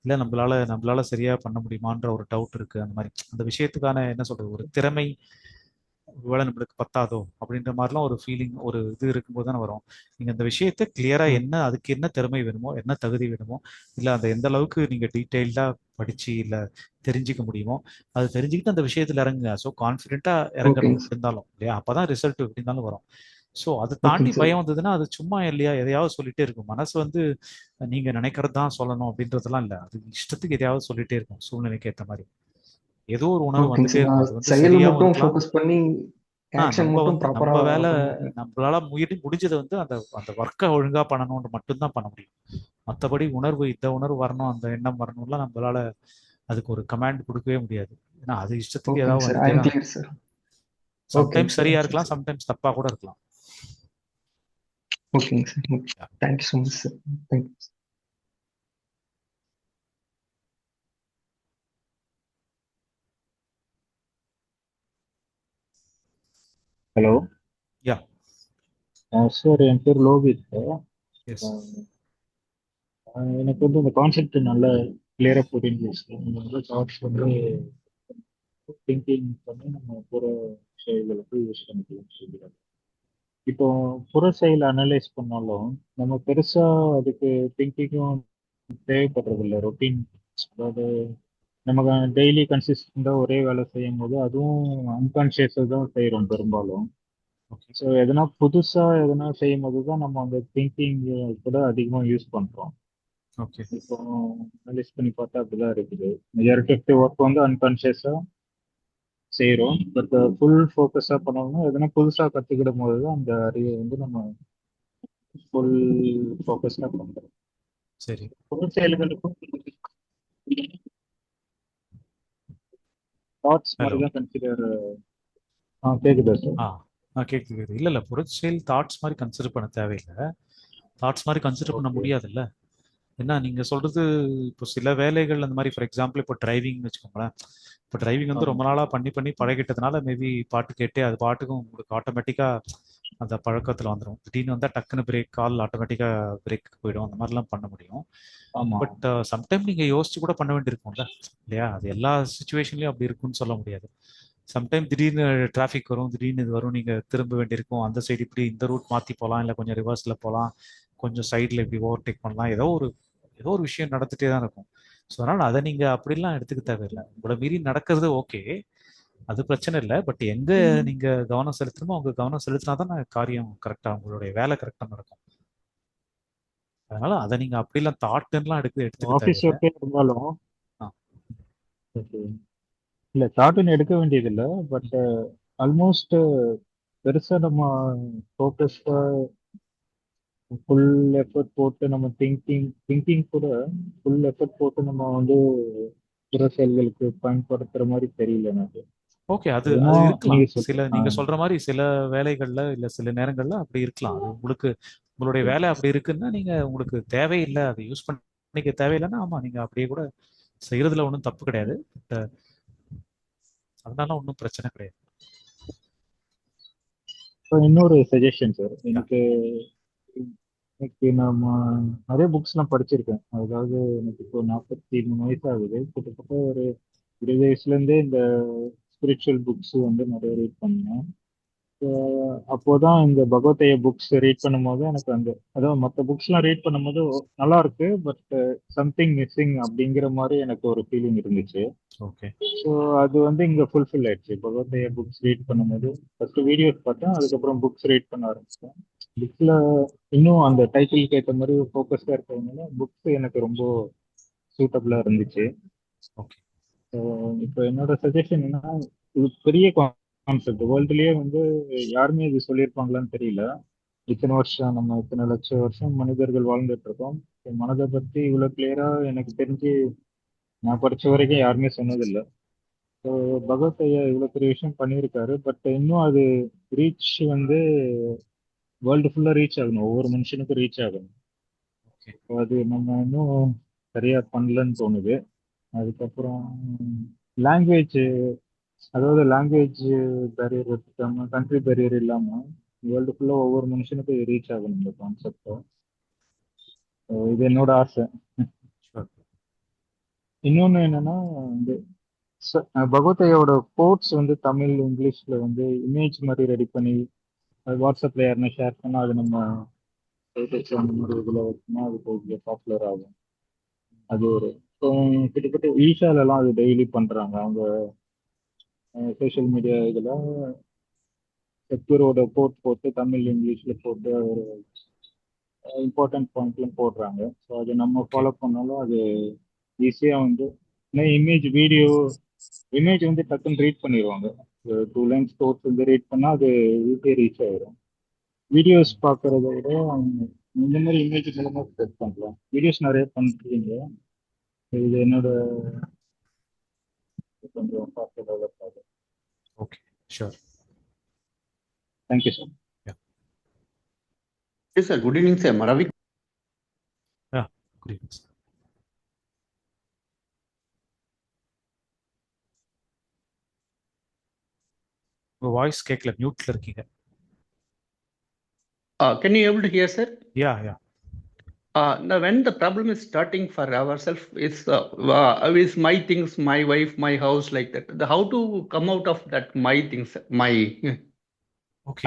இல்ல நம்மளால சரியா பண்ண முடியுமான்ற ஒரு டவுட் இருக்கு. அந்த மாதிரி அந்த விஷயத்துக்கான என்ன சொல்றது, ஒரு திறமை ஒருவேளை நம்மளுக்கு பத்தாதோ அப்படின்ற மாதிரிலாம் ஒரு ஃபீலிங், ஒரு இது இருக்கும்போது தானே வரும். நீங்க அந்த விஷயத்தை கிளியரா என்ன, அதுக்கு என்ன திறமை வேணுமோ, என்ன தகுதி வேணுமோ, இல்ல அந்த எந்த அளவுக்கு நீங்க டீட்டெயில்டா படிச்சு இல்ல தெரிஞ்சுக்க முடியுமோ அது தெரிஞ்சுக்கிட்டு அந்த விஷயத்துல இறங்குங்க. ஸோ கான்ஃபிடென்ட்டா இறங்கணும் ஓகேங்க எப்படி சார். இருந்தாலும் இல்லையா? அப்பதான் ரிசல்ட் எப்படி இருந்தாலும் வரும். ஸோ அதை தாண்டி ஓகேங்க சார். பயம் வந்ததுன்னா அது சும்மா இல்லையா, எதையாவது சொல்லிட்டே இருக்கும் மனசு வந்து. நீங்க நினைக்கிறது தான் சொல்லணும் அப்படின்றதெல்லாம் இல்லை, அது இஷ்டத்துக்கு எதையாவது சொல்லிட்டே இருக்கும் சூழ்நிலைக்கு ஏற்ற மாதிரி. ஏதோ ஒரு உணர்வு ஓகேங்க வந்துட்டே சார். இருக்கும், நான் அது வந்து செயலில் சரியாகவும் மட்டும் இருக்கலாம். ஃபோக்கஸ் பண்ணி ஆக்ஷன் நம்ம மட்டும் வந்து நம்ம ப்ராப்பராக வேலை, பண்ணிட்டு. நம்மளால முடிஞ்சதை வந்து அந்த அந்த ஒர்க்கை ஒழுங்கா பண்ணணும்னு மட்டும்தான் பண்ண முடியும். மற்றபடி உணர்வு, இந்த உணர்வு வரணும், அந்த எண்ணம் வரணும்லாம் நம்மளால அதுக்கு ஒரு கமாண்ட் கொடுக்கவே முடியாது. ஏன்னா அது இஷ்டத்துக்கு ஓகேங்க ஏதாவது சார், ஐ வந்துட்டே எம் தான் கிளியர் இருக்கும். சார். ஓகேங்க சம்டைம்ஸ் சார், சரியா ஓகே இருக்கலாம், சார். சம்டைம்ஸ் தப்பா கூட இருக்கலாம். ஓகேங்க sir, okay. Thank you so much sir. Thank you. Hello yeah. Sir, என் பேர் லோகித். எஸ். எனக்கு வந்து இந்த கான்செப்ட் நல்லா கிளியராக புரிஞ்சிச்சு. நம்ம வந்து தாட்ஸ் வந்து திங்கிங் பண்ணி நம்ம புற செயல்களுக்கு யூஸ் பண்ணிக்கலாம் சொல்லிடுறோம். இப்போ புற செயல் அனலைஸ் பண்ணாலும் நம்ம பெருசா அதுக்கு திங்கிங்கும் தேவைப்படுறது இல்லை. ரொட்டீன், அதாவது நமக்கு டெய்லி கன்சிஸ்டண்டாக ஒரே வேலை செய்யும் போது அதுவும் அன்கான்ஷியஸாக தான் செய்கிறோம் பெரும்பாலும். ஓகே. ஸோ எதனா புதுசாக எதனா செய்யும் போது தான் நம்ம அந்த திங்கிங் கூட அதிகமாக யூஸ் பண்ணுறோம். ஓகே. இப்போ அனலைஸ் பண்ணி பார்த்தா அப்படிதான் இருக்குது. மெஜாரிட்டி ஆஃப் தி ஒர்க் வந்து அன்கான்ஷியஸாக செய்கிறோம். பட் ஃபுல் ஃபோக்கஸாக பண்ணணும்னா எதனா புதுசாக கற்றுக்கிடும் போது தான் அந்த அறிவை வந்து நம்ம ஃபுல் ஃபோக்கஸ்டாக பண்ணுறோம். சரி. பொருள் செயல்களுக்கும் தாட்ஸ் ஹலோ. மாதிரி தான் கன்சிடர். கேக்குதா சார்? கேட்குது. இல்லை இல்லை, பொருட்செயல் தாட்ஸ் மாதிரி கன்சிடர் பண்ண தேவையில்லை. தாட்ஸ் மாதிரி கன்சிடர் பண்ண ஓகே. முடியாதுல்ல. என்ன நீங்க சொல்றது, இப்போ சில வேலைகள் அந்த மாதிரி, ஃபார் எக்ஸாம்பிள் இப்போ டிரைவிங்னு வச்சுக்கோங்களேன். இப்போ டிரைவிங் வந்து ரொம்ப நாளாக பண்ணி பண்ணி பழகிட்டதுனால மேபி பாட்டு கேட்டே அது பாட்டுக்கும் உங்களுக்கு ஆட்டோமேட்டிக்காக அந்த பழக்கத்தில் வந்துடும். திடீர்னு வந்தால் டக்குன்னு பிரேக், கால் ஆட்டோமேட்டிக்காக பிரேக்கு போயிடும். அந்த மாதிரிலாம் பண்ண முடியும். ஆமாம். பட் சம்டைம் நீங்கள் யோசிச்சு கூட பண்ண வேண்டியிருக்கும்ல இல்லையா? அது எல்லா சுச்சுவேஷன்லையும் அப்படி இருக்குன்னு சொல்ல முடியாது. சம்டைம் திடீர்னு டிராஃபிக் வரும், திடீர்னு இது வரும், நீங்கள் திரும்ப வேண்டியிருக்கும். அந்த சைடு இப்படி இந்த ரூட் மாற்றி போகலாம், இல்லை கொஞ்சம் ரிவர்ஸில் போகலாம், கொஞ்சம் சைடில் இப்படி ஓவர்டேக் பண்ணலாம். ஏதோ ஒரு விஷயம் நடந்துகிட்டே தான் இருக்கும். ஸோ அதனால் அதை நீங்கள் அப்படிலாம் எடுத்துக்க தேவையில்லை. உங்களை மீறி நடக்கிறது ஓகே, அது பிரச்சனை இல்லை. பட் எங்கே நீங்கள் கவனம் செலுத்தணுமோ அவங்க கவனம் செலுத்தினா தான் காரியம் கரெக்டாக, உங்களுடைய வேலை கரெக்டாக நடக்கும். அதனால அதை நீங்கள் அப்படிலாம் தாட்டுலாம் எடுத்துக்க ஆஃபீஸ் தேவையில்லை. ஒர்க்கே இருந்தாலும் ஆ. ஓகே. இல்லை, தாட்டுன்னு எடுக்க வேண்டியதில்லை. பட் ஆல்மோஸ்ட் பெருசாக நம்ம ஃபோக்கஸ்டாக ஃபுல் எஃபர்ட் போட்டு நம்ம திங்கிங் கூட ஃபுல் எஃபர்ட் போட்டு நம்ம வந்து புற செயல்களுக்கு பயன்படுத்துகிற மாதிரி தெரியல எனக்கு. ஓகே. அது ஏன்னா அது இருக்கலாம். நீங்க நீங்கள் சொல்ற மாதிரி சில வேலைகள்ல இல்ல சில நேரங்கள்ல அப்படி இருக்கலாம். அது உங்களுடைய வேலை அப்படி இருக்குன்னா நீங்க உங்களுக்கு தேவையில்லை, அதை யூஸ் பண்ணிக்க தேவையில்லைன்னா ஆமா நீங்க அப்படியே கூட செய்யறதுல ஒன்றும் தப்பு கிடையாது. பட் அதனால ஒன்றும் பிரச்சனை கிடையாது. இன்னொரு சஜஷன் சார். எனக்கு நம்ம நிறைய புக்ஸ்லாம் படிச்சிருக்கேன். அதாவது எனக்கு இப்போ 43 வயசு ஆகுது. கிட்டத்தட்ட ஒரு 20 வயசுலேருந்தே இந்த ஸ்பிரிச்சுவல் புக்ஸ் வந்து நிறைய ரீட் பண்ணேன். அப்போதான் இந்த பகவத்தைய புக்ஸ் ரீட் பண்ணும்போது எனக்கு அதாவது மற்ற புக்ஸ்லாம் ரீட் பண்ணும்போது நல்லா இருக்கு, பட் சம்திங் மிஸ்ஸிங் அப்படிங்கிற மாதிரி எனக்கு ஒரு ஃபீலிங் இருந்துச்சு. ஓகே. ஸோ அது வந்து இங்கே ஃபுல்ஃபில் ஆயிடுச்சு. பகவத்தைய புக்ஸ் ரீட் பண்ணும்போது ஃபர்ஸ்ட் வீடியோஸ் பார்த்தேன், அதுக்கப்புறம் புக்ஸ் ரீட் பண்ண ஆரம்பிச்சேன். புக்ஸில் இன்னும் அந்த டைட்டிலுக்கு ஏற்ற மாதிரி ஃபோக்கஸ்டாக இருக்கிறதுனால புக்ஸ் எனக்கு ரொம்ப சூட்டபிளா இருந்துச்சு. ஓகே ஸோ இப்போ என்னோட சஜஷன் என்னன்னா, இது பெரிய கான்செப்ட். வேர்ல்டுலயே வந்து யாருமே இது சொல்லியிருப்பாங்களான்னு தெரியல. இத்தனை வருஷம் நம்ம இத்தனை லட்சம் வருஷம் மனிதர்கள் வாழ்ந்துட்டு இருக்கோம். So, மனதை பத்தி இவ்வளவு கிளியரா எனக்கு தெரிஞ்சு நான் படிச்ச வரைக்கும் யாருமே சொன்னதில்லை. ஸோ பகவத் ஐயா இவ்வளவு பெரிய விஷயம் பண்ணியிருக்காரு. பட் இன்னும் அது ரீச் வந்து வேர்ல்டு ஃபுல்லா ரீச் ஆகணும், ஒவ்வொரு மனுஷனுக்கும் ரீச் ஆகணும். ஓகே So, அது நம்ம இன்னும் சரியா பண்ணலன்னு தோணுது. அதுக்கப்புறம் லாங்குவேஜ், அதாவது லாங்குவேஜ் பேரியர் இருக்காம, கண்ட்ரி பேரியர் இல்லாம வேர்ல்டு ஃபுல்லா ஒவ்வொரு மனுஷனுக்கும் ரீச் ஆகணும் இந்த கான்செப்ட். இது என்னோட ஆசை. ஷூர் இன்னொன்னு என்னன்னா, இந்த பகவத் ஐயாவோட கோட்ஸ் வந்து தமிழ் இங்கிலீஷ்ல வந்து இமேஜ் மாதிரி ரெடி பண்ணி அது வாட்ஸ்அப்ல யாருன்னா ஷேர் பண்ணா அது நம்ம status அந்த மாதிரி இதுல வச்சுன்னா அது கொஞ்சம் பாப்புலர் ஆகும். அது ஒரு இப்போ கிட்டத்தட்ட ஈஷாலெல்லாம் அது டெய்லி பண்றாங்க. அவங்க சோஷியல் மீடியா இதுல செக்யூரோட கோட் போட்டு தமிழ் இங்கிலீஷ்ல போட்டு ஒரு இம்பார்ட்டன்ட் பாயிண்ட்லாம் போடுறாங்க. ஸோ அதை நம்ம ஓகே ஃபாலோ பண்ணாலும் அது ஈஸியாக வந்து இமேஜ் வந்து டக்குன்னு ரீட் பண்ணிடுவாங்க. 2 லைன்ஸ் கோட்ஸ் வந்து ரீட் பண்ணால் அது ஈஸியாக ரீச் ஆயிடும். வீடியோஸ் பார்க்கறத விட இந்த மாதிரி இமேஜ் மூலமாக ஸ்ப்ரெட் பண்ணலாம். வீடியோஸ் நிறைய பண்ணுறீங்க. இது என்னோட கொஞ்சம் ஃபாஸ்ட்டாக டெவலப் ஆகும். Okay sure thank you sir. Yes, sir. Good evening, sir. Ravi. யா குட் ஈவினிங் சார். உங்கள் வாய்ஸ் கேட்கல, மியூட்ல இருக்கீங்க. Can you able to hear, sir? Yeah yeah Now, when the problem is starting for ourselves, is my things, my wife, my house, like that. How to come out of that my things, my okay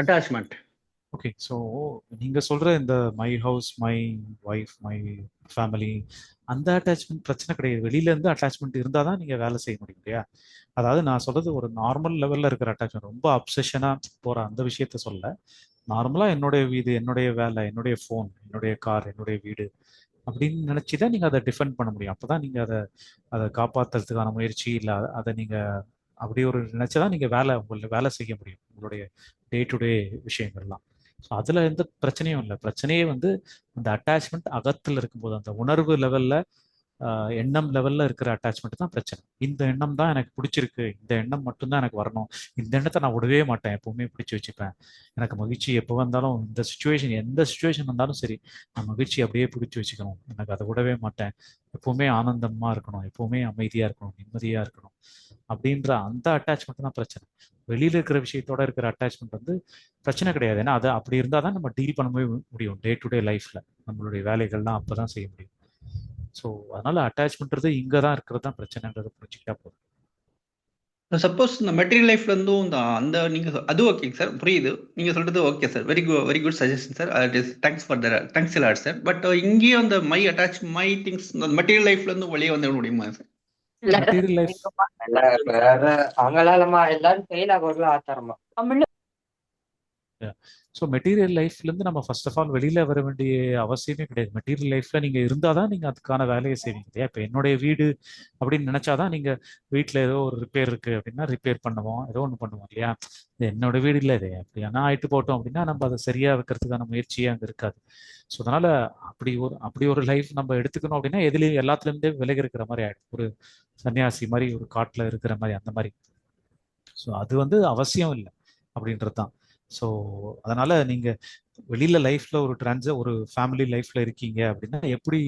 attachment. Okay so நீங்கள் சொல்கிற இந்த my house, my wife, my family, அந்த attachment பிரச்சனை கிடையாது. வெளியிலேருந்து attachment இருந்தால் தான் நீங்கள் வேலை செய்ய முடியும் இல்லையா? அதாவது நான் சொல்கிறது ஒரு நார்மல் லெவலில் இருக்கிற அட்டாச்மெண்ட், ரொம்ப அப்சஷனாக போகிற அந்த விஷயத்த சொல்ல. நார்மலாக என்னுடைய வீடு, என்னுடைய வேலை, என்னுடைய ஃபோன், என்னுடைய கார், என்னுடைய வீடு அப்படின்னு நினச்சி தான் நீங்கள் அதை டிஃபெண்ட் பண்ண முடியும். அப்போ தான் நீங்கள் அதை காப்பாற்றுறதுக்கான முயற்சி, இல்லை அதை நீங்கள் அப்படி ஒரு நினச்சதான் நீங்கள் வேலை செய்ய முடியும், உங்களுடைய டே டு டே விஷயங்கள்லாம். ஸோ அதில் எந்த பிரச்சனையும் இல்லை. பிரச்சனையே வந்து அந்த அட்டாச்மெண்ட் அகத்தில் இருக்கும்போது, அந்த உணர்வு லெவலில், எண்ணம் லெவலில் இருக்கிற அட்டாச்மெண்ட் தான் பிரச்சனை. இந்த எண்ணம் தான் எனக்கு பிடிச்சிருக்கு, இந்த எண்ணம் மட்டும்தான் எனக்கு வரணும், இந்த எண்ணத்தை நான் விடவே மாட்டேன், எப்போவுமே பிடிச்சி வச்சுப்பேன், எனக்கு மகிழ்ச்சி எப்போ வந்தாலும், இந்த சுச்சுவேஷன் எந்த சுச்சுவேஷன் வந்தாலும் சரி, நான் மகிழ்ச்சி அப்படியே பிடிச்சி வச்சுக்கணும், எனக்கு அதை விடவே மாட்டேன், எப்போவுமே ஆனந்தமாக இருக்கணும், எப்போவுமே அமைதியாக இருக்கணும், நிம்மதியாக இருக்கணும் அப்படின்ற அந்த அட்டாச்மெண்ட் தான் பிரச்சனை. வெளியில் இருக்கிற விஷயத்தோட இருக்கிற அட்டாச்மெண்ட் வந்து பிரச்சனை கிடையாது. ஏன்னா அது அப்படி இருந்தால் தான் நம்ம டீல் பண்ணவே முடியும் டே டு டே லைஃப்பில். நம்மளுடைய வேலைகள்லாம் அப்போ தான் செய்ய முடியும். ஸோ அதனால் அட்டாச்மெண்ட்றது இங்கே தான் இருக்கிறது தான் பிரச்சனைன்றது புரிஞ்சுக்கிட்டா போதும். சப்போஸ் இந்த மெட்டீரியல் லைஃப்ல இருந்தும் அந்த நீங்க அது ஓகேங்க சார், புரியுது நீங்க சொல்றது. Okay sir, very good suggestion sir. Thanks for thanks lot sir. But இங்கேயும் அந்த மை அட்டாச் மை திங்ஸ் இந்த மெட்டீரியல் லைஃப்ல இருந்து வெளியே வந்து முடியுமா sir? Material life so material லைஃப்லேருந்து நம்ம ஃபர்ஸ்ட் ஆஃப் ஆல் வெளியில் வர வேண்டிய அவசியமே கிடையாது. மெட்டீரியல் லைஃப்பில் நீங்கள் இருந்தால் தான் நீங்கள் அதுக்கான வேலையை செய்வீங்க இல்லையா? இப்போ என்னுடைய வீடு அப்படின்னு நினச்சாதான் நீங்கள் வீட்டில் ஏதோ ஒரு ரிப்பேர் இருக்குது அப்படின்னா ரிப்பேர் பண்ணுவோம், ஏதோ ஒன்று பண்ணுவோம் இல்லையா? இது என்னோட வீடு இல்லை, இது அப்படின்னா ஆயிட்டு போட்டோம் அப்படின்னா நம்ம அதை சரியாக வைக்கிறதுக்கான முயற்சியே அங்கே இருக்காது. ஸோ அதனால் அப்படி ஒரு லைஃப் நம்ம எடுத்துக்கணும் அப்படின்னா எதுலேயும் எல்லாத்துலேருந்தே விலகி இருக்கிற மாதிரி ஆகிடும். ஒரு சன்னியாசி மாதிரி ஒரு காட்டில் இருக்கிற மாதிரி, அந்த மாதிரி. ஸோ அது வந்து அவசியம் இல்லை அப்படின்றது தான். ஸோ அதனால் நீங்கள் வெளியில் லைஃப்பில் ஒரு ஃபேமிலி லைஃப்பில் இருக்கீங்க அப்படின்னா எப்படி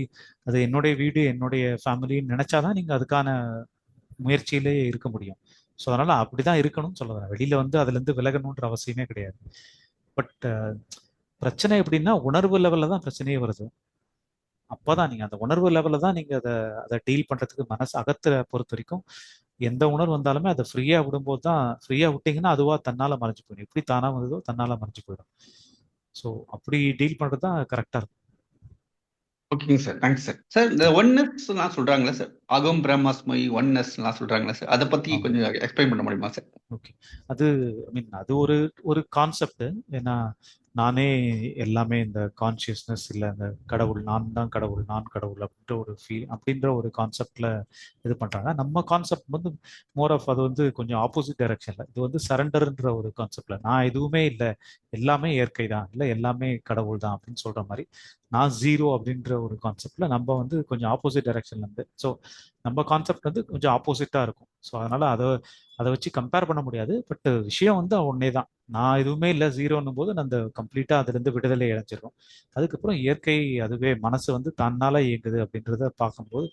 அது என்னுடைய வீடு, என்னுடைய ஃபேமிலின்னு நினச்சாதான் நீங்கள் அதுக்கான முயற்சியிலே இருக்க முடியும். ஸோ அதனால் அப்படி தான் இருக்கணும்னு சொல்ல வரேன். வெளியில் வந்து அதுலேருந்து விலகணுன்ற அவசியமே கிடையாது. பட் பிரச்சனை எப்படின்னா உணர்வு லெவலில் தான் பிரச்சனையே வருது. அப்போ தான் நீங்கள் அந்த உணர்வு லெவலில் தான் நீங்கள் அதை டீல் பண்ணுறதுக்கு மனசு அகத்தை பொறுத்த வரைக்கும் எந்த உணர்வு வந்தாலுமே அதை ஃப்ரீயாக விடும்போது தான், ஃப்ரீயாக விட்டிங்கன்னா அதுவாக தன்னால் மறைஞ்சு போயிடும். எப்படி தானாக வந்ததோ தன்னால் மறைஞ்சு போயிடும். ஸோ அப்படி டீல் பண்ணுறது தான் கரெக்டாக இருக்கும். ஓகேங்க சார், தேங்க்ஸ் சார். சார் இந்த ஒன்னஸ்லாம் சொல்கிறாங்களே சார், அகம் பிரம்மாஸ்மை ஒன்னஸ்லாம் சொல்கிறாங்களே சார், அதை பற்றி கொஞ்சம் எக்ஸ்பிளைன் பண்ண முடியுமா சார்? ஓகே, அது அது ஒரு கான்செப்ட். ஏன்னா நானே எல்லாமே இந்த கான்சியஸ்னஸ் இல்லை இந்த கடவுள் நான் தான் கடவுள் நான் கடவுள் அப்படின்ற ஒரு அப்படின்ற ஒரு கான்செப்ட்ல இது பண்றாங்க. நம்ம கான்செப்ட் வந்து மோர் ஆஃப் அது வந்து கொஞ்சம் ஆப்போசிட் டைரக்ஷன்ல, இது வந்து சரண்டர்ன்ற ஒரு கான்செப்ட்ல நான் எதுவுமே இல்லை, எல்லாமே இயற்கை தான், இல்லை எல்லாமே கடவுள் தான் அப்படின்னு சொல்ற மாதிரி நான் ஜீரோ அப்படின்ற ஒரு கான்செப்ட்ல நம்ம வந்து கொஞ்சம் ஆப்போசிட் டைரக்ஷன்ல இருந்து. ஸோ நம்ம கான்செப்ட் வந்து கொஞ்சம் ஆப்போசிட்டா இருக்கும். ஸோ அதனால அதை வச்சு கம்பேர் பண்ண முடியாது. பட் விஷயம் வந்து ஒன்னே தான். நான் எதுவுமே இல்லை ஜீரோன்னும் போது அந்த கம்ப்ளீட்டா அதுலேருந்து விடுதலை அடைஞ்சிடும். அதுக்கப்புறம் இயற்கை அதுவே மனசு வந்து தன்னால இயங்குது அப்படின்றத பார்க்கும்போது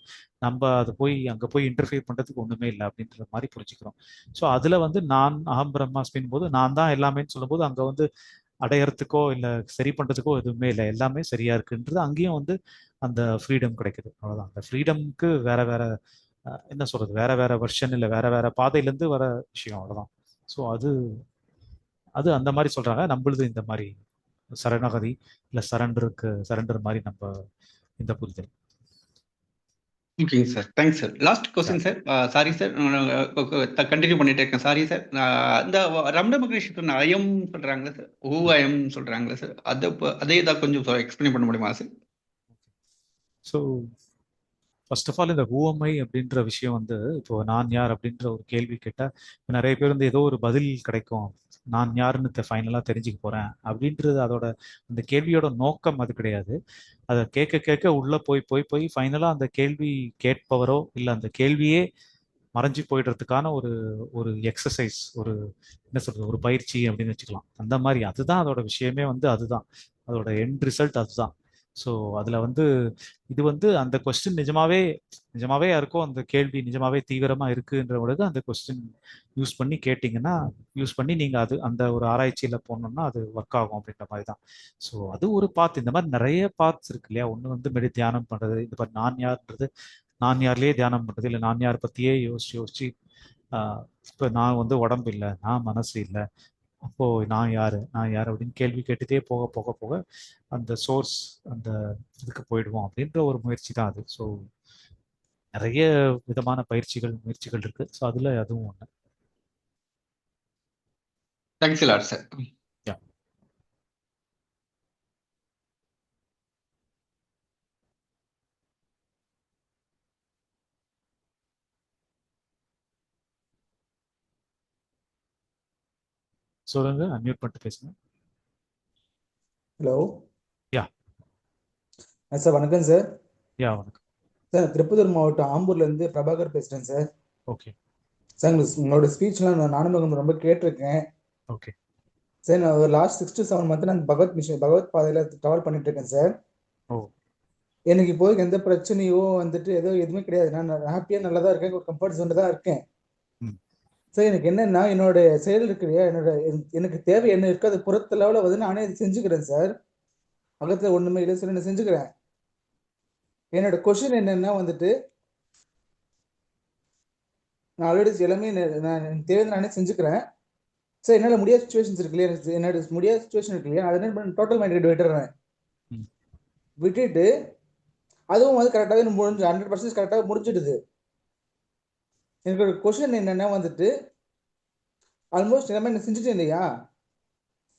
நம்ம அது அங்கே போய் இன்டர்ஃபியர் பண்ணுறதுக்கு ஒன்றுமே இல்லை அப்படின்ற மாதிரி புரிஞ்சுக்கிறோம். ஸோ அதில் வந்து நான் அகம் பிரம்மாஸ்மின் போது நான் தான் எல்லாமேன்னு சொல்லும்போது அங்கே வந்து அடையறதுக்கோ இல்லை சரி பண்ணுறதுக்கோ எதுவுமே இல்லை, எல்லாமே சரியா இருக்குன்றது அங்கேயும் வந்து அந்த ஃப்ரீடம் கிடைக்குது. அவ்வளோதான். அந்த ஃப்ரீடம்க்கு வேற வேற என்ன சொல்றது, வேற வேற வெர்ஷன் இல்லை வேற வேற பாதையிலேருந்து வர விஷயம், அவ்வளோதான். ஸோ அது அது அந்த மாதிரி சொல்றாங்க. நம்மளுது இந்த மாதிரி சரணாகதி இல்லை சரண்டர் மாதிரி நம்ம இந்த புரிதல். ஓகேங்க sir, thanks sir. Last question sir. Sorry sir, continue பண்ணிட்டே இருக்கேன். Sorry sir. இந்த ரமண மகரிஷி அயம் சொல்றாங்களே சார், ஊ அயம் சொல்றாங்களே சார், அதே தான் கொஞ்சம் எக்ஸ்பிளைன் பண்ண முடியுமா sir? So first of all இந்த ஹூஎம்ஐ அப்படின்ற விஷயம் வந்து இப்போ நான் யார் அப்படின்ற ஒரு கேள்வி கேட்டால் இப்போ நிறைய பேர் வந்து ஏதோ ஒரு பதில் கிடைக்கும், நான் யாருன்னு ஃபைனலாக தெரிஞ்சுக்க போறேன் அப்படின்றது அதோட அந்த கேள்வியோட நோக்கம் அது கிடையாது. அதை கேட்க கேட்க உள்ள போய் போய் போய் ஃபைனலாக அந்த கேள்வி கேட்பவரோ இல்லை அந்த கேள்வியே மறைஞ்சு போயிடுறதுக்கான ஒரு ஒரு எக்ஸசைஸ், ஒரு என்ன சொல்றது, ஒரு பயிற்சி அப்படின்னு வச்சுக்கலாம். அந்த மாதிரி அதுதான் அதோட விஷயமே வந்து அதுதான் அதோட எண்ட் ரிசல்ட் அதுதான். ஸோ அதில் வந்து இது வந்து அந்த கொஸ்டின் நிஜமாவே யாருக்கோ அந்த கேள்வி நிஜமாவே தீவிரமாக இருக்குன்றவங்களுக்கு அந்த கொஸ்டின் யூஸ் பண்ணி கேட்டிங்கன்னா, யூஸ் பண்ணி நீங்கள் அது அந்த ஒரு ஆராய்ச்சியில் போனோம்னா அது ஒர்க் ஆகும் அப்படின்ற மாதிரி தான். ஸோ அது ஒரு பாத். இந்த மாதிரி நிறைய பாத்ஸ் இருக்கு இல்லையா. ஒன்று வந்து தியானம் பண்ணுறது, இந்த மாதிரி நான் யார்ன்றது, நான் யார்லேயே தியானம் பண்ணுறது, இல்லை நான் யார் பற்றியே யோசிச்சு இப்போ நான் வந்து உடம்பு இல்லை, நான் மனசு இல்லை, அப்போ நான் யாரு அப்படின்னு கேள்வி கேட்டுட்டே போக போக போக அந்த சோர்ஸ் அந்த இதுக்கு போயிடுவோம் அப்படின்ற ஒரு முயற்சி தான் அது. ஸோ நிறைய விதமான முயற்சிகள் இருக்கு. ஸோ அதுல அதுவும் ஒண்ணு. Thanks lot sir. சொல்லுங்க, அன்மியூட் பண்ணிட்டு பேசுங்க. ஹலோ. யா சார் வணக்கம் சார். யா வணக்கம் சார், திருப்பத்தூர் மாவட்டம் ஆம்பூர்ல இருந்து பிரபாகர் பேசுறேன் சார். ஓகே சார், உங்களோட ஸ்பீச்லாம் நானும் ரொம்ப கேட்டிருக்கேன். ஓகே சார், நான் ஒரு லாஸ்ட் 6 to 7 மந்த் நான் பகவத் பாதையில டிராவல் பண்ணிட்டு இருக்கேன் சார். ஓ எனக்கு இப்போ எந்த பிரச்சனையோ வந்துட்டு எதுவுமே கிடையாது. நான் ஹாப்பியா நல்லா தான் இருக்கேன், ஒரு கம்ஃபர்ட் ஜோன்ல தான் இருக்கேன். சார், எனக்கு என்னன்னா என்னோட செயல் இருக்கு இல்லையா, எனக்கு தேவை என்ன இருக்கு அது புறத்த லெவலில் வந்து நானே இது செஞ்சுக்கிறேன் சார். அகத்துல ஒண்ணுமே இல்லை சார், நான் செஞ்சுக்கிறேன். என்னோட கொஸ்டின் என்னன்னா வந்துட்டு நான் ஆல்ரெடி எல்லாமே நான் தேவை நானே செஞ்சுக்கிறேன் சார். என்னால் முடியாத சுச்சுவேஷன்ஸ் இருக்கு இல்லையா, என்னோட முடியாத சுச்சுவேஷன் இருக்கு இல்லையா, அதை என்ன பண்ண டோட்டல் மைண்ட் விட்டுறேன். விட்டுட்டு அதுவும் வந்து கரெக்டாகவே முடிஞ்சு 100% கரெக்டாக முடிஞ்சிடுது. எனக்கு ஒரு கொஸ்டின் என்னன்னா வந்துட்டு ஆல்மோஸ்ட் எல்லாமே என்ன செஞ்சுட்டேன் இல்லையா,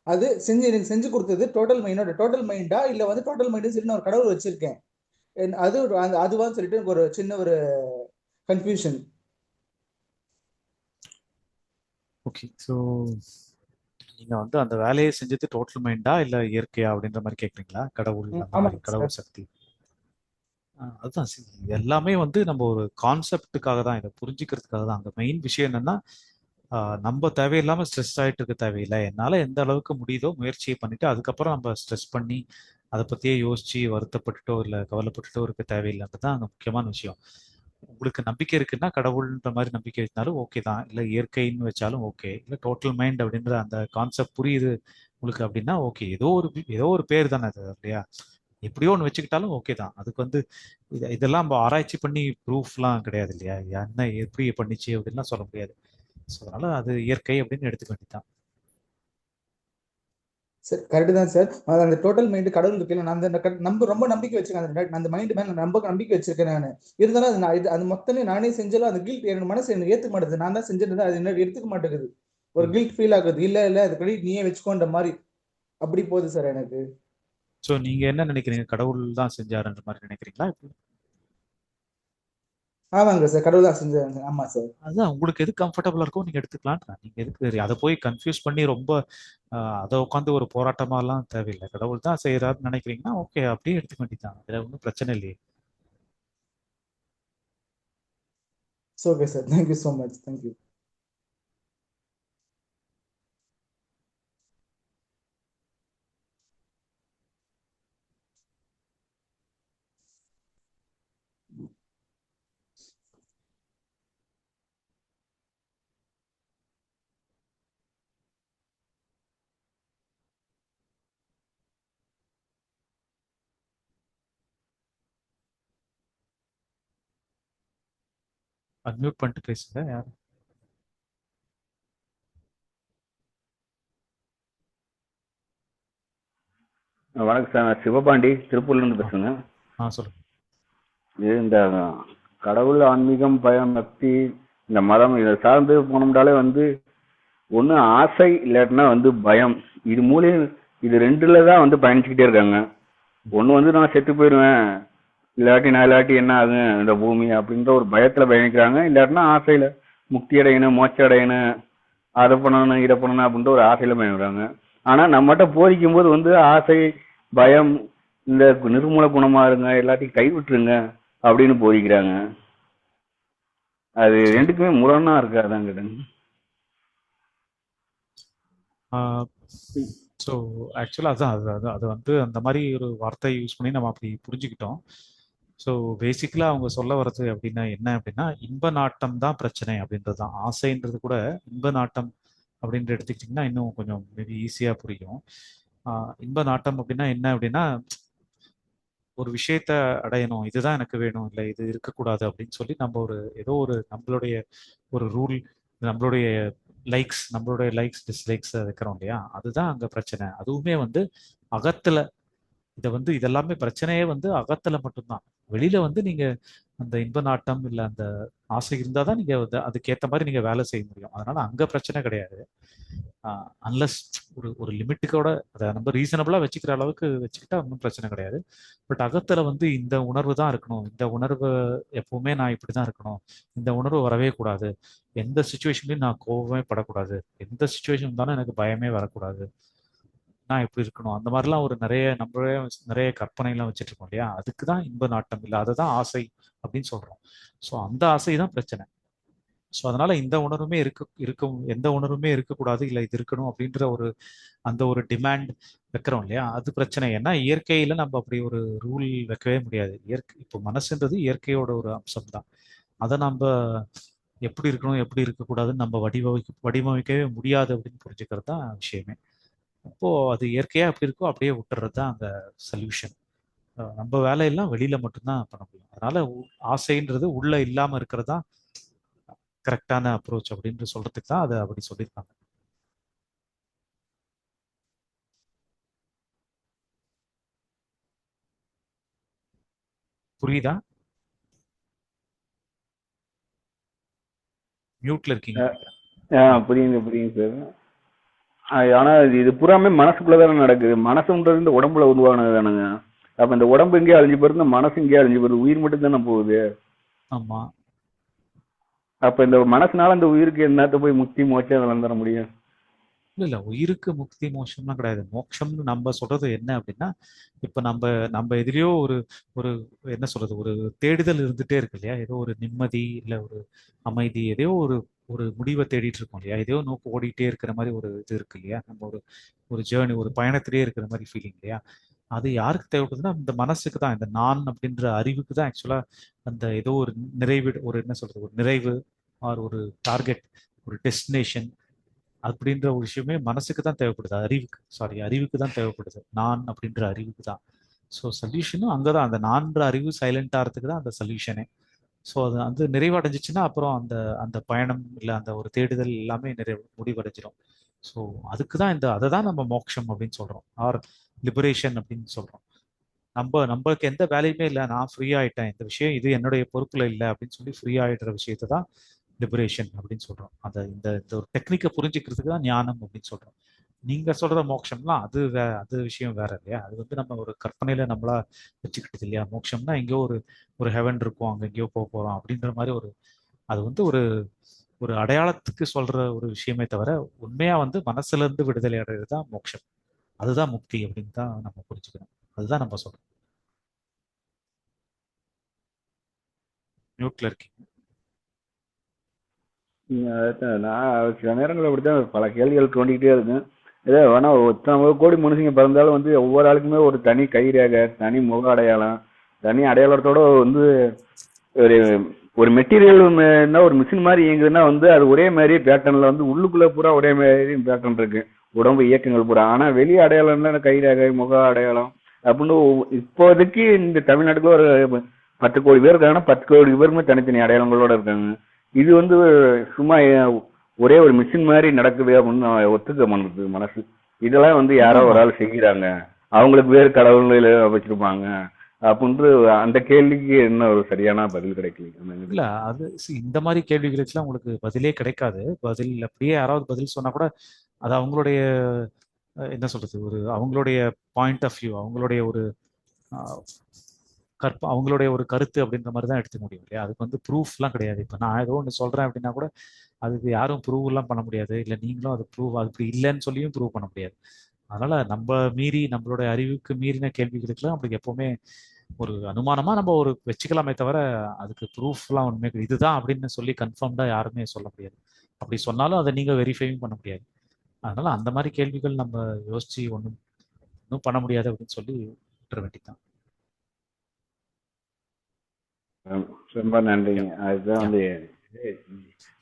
அது எனக்கு செஞ்சு கொடுத்தது என்னோட டோட்டல் மைண்டா இல்லை வந்து டோட்டல் மைண்டு சரி நான் ஒரு கடவுள் வச்சிருக்கேன் அது அதுவான்னு சொல்லிட்டு ஒரு சின்ன ஒரு கன்ஃபியூஷன். ஓகே. ஸோ நீங்க வந்து அந்த வேலையை செஞ்சது டோட்டல் மைண்டா இல்ல இயற்கையா அப்படின்ற மாதிரி கேக்குறீங்களா? கடவுள் சக்தி அதுதான். எல்லாமே வந்து நம்ம ஒரு கான்செப்டுக்காக தான், இதை புரிஞ்சுக்கிறதுக்காக தான். அங்க மெயின் விஷயம் என்னன்னா நம்ம தேவையில்லாம ஸ்ட்ரெஸ் ஆகிட்டு இருக்க தேவையில்லை. என்னால எந்த அளவுக்கு முடியுதோ முயற்சியை பண்ணிட்டு அதுக்கப்புறம் நம்ம ஸ்ட்ரெஸ் பண்ணி அதை பத்தியே யோசிச்சு வருத்தப்பட்டுட்டோ இல்லை கவலைப்பட்டுட்டோ இருக்க தேவையில்லைன்றது தான் அங்கே முக்கியமான விஷயம். உங்களுக்கு நம்பிக்கை இருக்குன்னா கடவுள்ன்ற மாதிரி நம்பிக்கை வச்சாலும் ஓகே தான், இல்லை இயற்கைன்னு வச்சாலும் ஓகே, இல்லை டோட்டல் மைண்ட் அப்படின்ற அந்த கான்செப்ட் புரியுது உங்களுக்கு அப்படின்னா ஓகே. ஏதோ ஒரு பேர் தானே அது இல்லையா, எப்படியோ ஒன்று வச்சுக்கிட்டாலும் ஓகே தான். அதுக்கு வந்து இதெல்லாம் நம்ம ஆராய்ச்சி பண்ணி ப்ரூஃப்லாம் கிடையாது இல்லையா, என்ன எப்படி பண்ணிச்சு அப்படின்லாம் சொல்ல முடியாது. ஸோ அதனால அது இயற்கை அப்படின்னு எடுத்துக்க வேண்டியதான். சார் கரெக்டு தான் சார். அந்த டோட்டல் மைண்டு கடவுள் இருக்குல்ல, நான் அந்த ரொம்ப நம்பிக்கை வச்சிருக்கேன். அந்த மைண்டு மேலே ரொம்ப நம்பிக்கை வச்சிருக்கேன் நான். இருந்தாலும் அது மொத்தமே நானே செஞ்சாலும் அந்த கில்ட் என்னோட மனசு எனக்கு ஏற்றுக்க மாட்டேது. நான் தான் செஞ்சிருந்தேன், அது என்ன எடுத்துக்க மாட்டேங்குது. ஒரு கில்ட் ஃபீல் ஆகுது. இல்லை அது கிரெடிட் நீயே வச்சுக்கோன்ற மாதிரி. அப்படி போகுது சார் எனக்கு. ஸோ நீங்க என்ன நினைக்கிறீங்க? கடவுள் தான் செஞ்சாருன்ற மாதிரி நினைக்கிறீங்களா? ஆமாங்க சார், கடவுள் தான் செஞ்சாங்க. ஆமா சார். அதான் உங்களுக்கு எது கம்ஃபர்டபுளா இருக்கோ நீங்க எடுத்துக்கலாம். நீங்க எதுக்கு அதை போய் கன்ஃபியூஸ் பண்ணி ரொம்ப அதை உட்காந்து ஒரு போராட்டமாலாம் தேவையில்லை. கடவுள் தான் செய்யறாருன்னு நினைக்கிறீங்கன்னா ஓகே, அப்படியே எடுத்துக்க வேண்டியதுதான். அதுல ஒன்றும் பிரச்சனை இல்லையே. Okay sir, thank you so much. Thank you. Unmute பண்ணிட்டு பேசுங்க. யார்? வணக்கம் சார், நான் சிவபாண்டி திருப்பூர்லேருந்து பேசுகிறேங்க. சொல்லுங்க. இது இந்த கடவுள், ஆன்மீகம், பயம், பக்தி, இந்த மதம் இதை சார்ந்து போனோம்னாலே வந்து ஒன்று ஆசை, இல்லாட்டினா வந்து பயம். இது மூலையும் இது ரெண்டுல தான் வந்து பயணிச்சுக்கிட்டே இருக்காங்க. ஒன்று வந்து நான் செத்து போயிடுவேன், இல்லாட்டி என்ன ஆகும் இந்த பூமி அப்படின்ற ஒரு பயத்தில் பயணிக்கிறாங்க. இல்லாட்டினா ஆசையில் முக்தி அடையணும், மோட்சம் அடையணும், அதை பண்ணணும் இதை பண்ணணும் அப்படின்ற ஒரு ஆசையில் பயணிக்கிறாங்க. ஆனால் நம்மகிட்ட போதிக்கும் போது வந்து ஆசை, பயம், இந்த நிர்மூல குணமா இருங்க, எல்லாத்தையும் கைவிட்டுருங்க அப்படின்னு போதிக்கிறாங்க. அது ரெண்டுக்குமே முரணா இருக்கு. அதான் கேட்டேன். ஸோ ஆக்சுவலாக அது வந்து அந்த மாதிரி ஒரு வார்த்தை யூஸ் பண்ணி நம்ம அப்படி புரிஞ்சுக்கிட்டோம். ஸோ பேசிக்கலாக அவங்க சொல்ல வர்றது அப்படின்னா என்ன அப்படின்னா, இன்ப நாட்டம் தான் பிரச்சனை அப்படின்றது தான். ஆசைன்றது கூட இன்ப நாட்டம் அப்படின்ற எடுத்துக்கிட்டிங்கன்னா இன்னும் கொஞ்சம் மேபி ஈஸியாக புரியும். இன்ப நாட்டம் அப்படின்னா என்ன அப்படின்னா, ஒரு விஷயத்த அடையணும், இதுதான் எனக்கு வேணும், இல்லை இது இருக்கக்கூடாது அப்படின்னு சொல்லி நம்ம ஏதோ ஒரு நம்மளுடைய ஒரு ரூல், நம்மளுடைய லைக்ஸ் டிஸ்லைக்ஸ் வைக்கிறோம் இல்லையா, அதுதான் அங்கே பிரச்சனை. அதுவுமே வந்து அகத்துல இதெல்லாமே பிரச்சனையே வந்து அகத்துல மட்டும்தான். வெளியில வந்து நீங்க அந்த இன்ப நாட்டம் இல்லை அந்த ஆசை இருந்தால் தான் நீங்க அதுக்கேற்ற மாதிரி நீங்க வேலை செய்ய முடியும். அதனால அங்க பிரச்சனை கிடையாது. அன்லஸ் ஒரு லிமிட்டுக்கோட அதை நம்ம ரீசனபிளா வச்சுக்கிற அளவுக்கு வச்சுக்கிட்டா ஒன்றும் பிரச்சனை கிடையாது. பட் அகத்துல வந்து இந்த உணர்வு தான் இருக்கணும், இந்த உணர்வு எப்பவுமே நான் இப்படிதான் இருக்கணும், இந்த உணர்வு வரவே கூடாது, எந்த சுச்சுவேஷன்லையும் நான் கோபமே படக்கூடாது, எந்த சுச்சுவேஷன் இருந்தாலும் எனக்கு பயமே வரக்கூடாது, நான் இப்படி இருக்கணும், அந்த மாதிரிலாம் நிறைய கற்பனைலாம் வச்சுட்டு இருக்கோம் இல்லையா, அதுக்கு தான் இன்ப நாட்டம் இல்லை, அதை தான் ஆசை அப்படின்னு சொல்றோம். ஸோ அந்த ஆசை தான் பிரச்சனை. ஸோ அதனால இந்த உணர்வுமே இருக்கும், எந்த உணர்வுமே இருக்கக்கூடாது, இல்லை இது இருக்கணும் அப்படின்ற அந்த ஒரு டிமாண்ட் வைக்கிறோம் இல்லையா, அது பிரச்சனை. ஏன்னா இயற்கையில நம்ம அப்படி ஒரு ரூல் வைக்கவே முடியாது. இப்போ மனசுன்றது இயற்கையோட ஒரு அம்சம் தான். அதை நம்ம எப்படி இருக்கணும் எப்படி இருக்கக்கூடாதுன்னு நம்ம வடிவமைக்கவே முடியாது அப்படின்னு புரிஞ்சுக்கிறது தான் விஷயமே. அப்போ அது இயற்கையா எப்படி இருக்கோ அப்படியே விட்டுறது தான் அந்த சொல்யூஷன். நம்ம வேலையெல்லாம் வெளியில மட்டும்தான் பண்ண முடியும். அதனால ஆசைன்றது உள்ள இல்லாம இருக்கிறது தான் கரெக்டான அப்ரோச் அப்படின்னு சொல்றதுக்கு தான் அதை அப்படி சொல்லியிருக்காங்க. புரியுதா? மியூட்ல இருக்கீங்க. புரியுங்க சார். ஆனா இது பூராமே மனசுக்குள்ளதானே நடக்குது. மனசுன்றது இந்த உடம்புல உருவானது தானுங்க. அப்ப இந்த உடம்பு எங்கேயே அழிஞ்சு போயிருந்த மனசு எங்கேயே அழிஞ்சு போயிருது, உயிர் மட்டும் தானே போகுது. ஆமா. அப்ப இந்த மனசுனால அந்த உயிருக்கு என்னத்த போய் முக்தி மோட்சம் விளந்துட முடியும்? இல்ல உயிருக்கு முக்தி மோட்சம்லாம் கிடையாது. மோட்சம்னு நம்ம சொல்றது என்ன அப்படின்னா, இப்ப நம்ம எதிரையோ ஒரு என்ன சொல்றது, ஒரு தேடுதல் இருந்துட்டே இருக்கு இல்லையா, ஏதோ ஒரு நிம்மதி இல்ல ஒரு அமைதி, எதையோ ஒரு முடிவை தேடிட்டு இருக்கோம் இல்லையா, எதையோ நோக்கி ஓடிட்டே இருக்கிற மாதிரி ஒரு இது இருக்கு இல்லையா, நம்ம ஒரு ஜேர்னி, ஒரு பயணத்திலே இருக்கிற மாதிரி ஃபீலிங் இல்லையா. அது யாருக்கு தேவைப்படுதுன்னா இந்த மனசுக்கு தான், இந்த நான் அப்படின்ற அறிவுக்கு தான் ஆக்சுவலா அந்த ஏதோ ஒரு என்ன சொல்றது, ஒரு நிறைவு ஆர் ஒரு டார்கெட், ஒரு டெஸ்டினேஷன் அப்படின்ற ஒரு விஷயமே மனசுக்கு தான் தேவைப்படுது, அறிவுக்கு தான் தேவைப்படுது, நான் அப்படின்ற அறிவுக்கு தான். ஸோ சொல்யூஷனும் அங்கதான், அந்த நான்ற அறிவு சைலண்ட் ஆகிறதுக்கு தான் அந்த சொல்யூஷனே. ஸோ அது வந்து நிறைவடைஞ்சிச்சுன்னா அப்புறம் அந்த அந்த பயணம் இல்லை அந்த ஒரு தேடுதல் எல்லாமே முடிவடைஞ்சிடும். ஸோ அதுக்கு தான் அதை தான் நம்ம மோட்சம் அப்படின்னு சொல்றோம், ஆர் லிபரேஷன் அப்படின்னு சொல்றோம். நம்மளுக்கு எந்த வேலையுமே இல்லை, நான் ஃப்ரீ ஆயிட்டேன், இந்த விஷயம் இது என்னுடைய பொறுப்புல இல்லை அப்படின்னு சொல்லி ஃப்ரீ ஆயிடுற விஷயத்தை தான் லிபரேஷன் அப்படின்னு சொல்றோம். இந்த ஒரு டெக்னிக்கை புரிஞ்சுக்கிறதுக்கு தான் ஞானம் அப்படின்னு சொல்றோம். நீங்க சொல்ற மோட்சம்லாம் அது விஷயம் வேற இல்லையா? அது வந்து நம்ம ஒரு கற்பனையில நம்மளா வச்சுக்கிட்டது இல்லையா? மோட்சம்னா எங்கேயோ ஒரு ஒரு ஹெவன் இருக்கும், அங்க எங்கேயோ போக போறோம் அப்படின்ற மாதிரி அது வந்து ஒரு ஒரு அடையாளத்துக்கு சொல்ற ஒரு விஷயமே தவிர, உண்மையா வந்து மனசுல இருந்து விடுதலை அடைகிறது தான் மோட்சம். அதுதான் முக்தி அப்படின்னு தான் நம்ம புரிஞ்சுக்கணும். அதுதான் நம்ம சொல்றோம். மியூட்ல இருக்கீங்க. அதான் நான் சில நேரங்களில் அப்படித்தான் பல கேள்விகள் தோண்டிக்கிட்டே இருக்கேன். ஏதோ வேணா ஒருத்தன் கோடி மனுஷங்க பிறந்தாலும் வந்து ஒவ்வொரு ஆளுக்குமே ஒரு தனி கைரேகை, தனி முக அடையாளம், தனி அடையாளத்தோட வந்து ஒரு ஒரு மெட்டீரியல் ஒரு மிஷின் மாதிரி இயங்குதுன்னா வந்து அது ஒரே மாதிரி பேட்டர்ன்ல வந்து உள்ளுக்குள்ள பூரா ஒரே மாதிரி பேட்டர்ன் இருக்கு, உடம்பு இயக்கங்கள் பூரா. ஆனா வெளி அடையாளம்னா கைரேகை, முக அடையாளம் அப்படின்னு இப்போதைக்கு இந்த தமிழ்நாட்டுக்குள்ள ஒரு 10 கோடி பேர் இருக்காங்கன்னா 10 கோடி பேருமே தனித்தனி அடையாளங்களோட இருக்காங்க. இது வந்து சும்மா ஒரே ஒரு மிஷின் மாதிரி நடக்குது அப்படின்னு நான் ஒத்துக்க மாட்டேங்குது மனசு. இதெல்லாம் வந்து யாரோ ஒரு ஆள் செய்கிறாங்க, அவங்களுக்கு வேறு கடவுள் வச்சிருப்பாங்க அப்படின்ட்டு அந்த கேள்விக்கு என்ன ஒரு சரியான பதில் கிடைக்கல. இல்ல அது இந்த மாதிரி கேள்விகளுக்குலாம் உங்களுக்கு பதிலே கிடைக்காது. பதில் அப்படியே யாராவது பதில் சொன்னா கூட அது அவங்களுடைய என்ன சொல்றது, ஒரு அவங்களுடைய பாயிண்ட் ஆஃப் வியூ, அவங்களுடைய ஒரு அவங்களுடைய ஒரு கருத்து அப்படின்ற மாதிரி தான் எடுத்துக்க முடியும் இல்லையா? அதுக்கு வந்து ப்ரூஃப்லாம் கிடையாது. இப்போ நான் ஏதோ ஒன்று சொல்றேன் அப்படின்னா கூட அதுக்கு யாரும் ப்ரூவ்லாம் பண்ண முடியாது, இல்லை நீங்களும் அது அப்படி இல்லைன்னு சொல்லியும் ப்ரூவ் பண்ண முடியாது. அதனால நம்ம மீறி நம்மளுடைய அறிவுக்கு மீறின கேள்விகளுக்கெல்லாம் அப்படி எப்பவுமே ஒரு அனுமானமா நம்ம ஒரு வச்சுக்கலாமே தவிர அதுக்கு ப்ரூஃப்லாம் ஒன்றுமே இதுதான் அப்படின்னு சொல்லி கன்ஃபார்ம்டா யாருமே சொல்ல முடியாது. அப்படி சொன்னாலும் அதை நீங்க வெரிஃபையும் பண்ண முடியாது. அதனால அந்த மாதிரி கேள்விகள் நம்ம யோசிச்சு ஒன்றும் பண்ண முடியாது அப்படின்னு சொல்லி விட்டுற வேண்டியதுதான். ரொம்ப நன்றிங்க. அதுதான் வந்து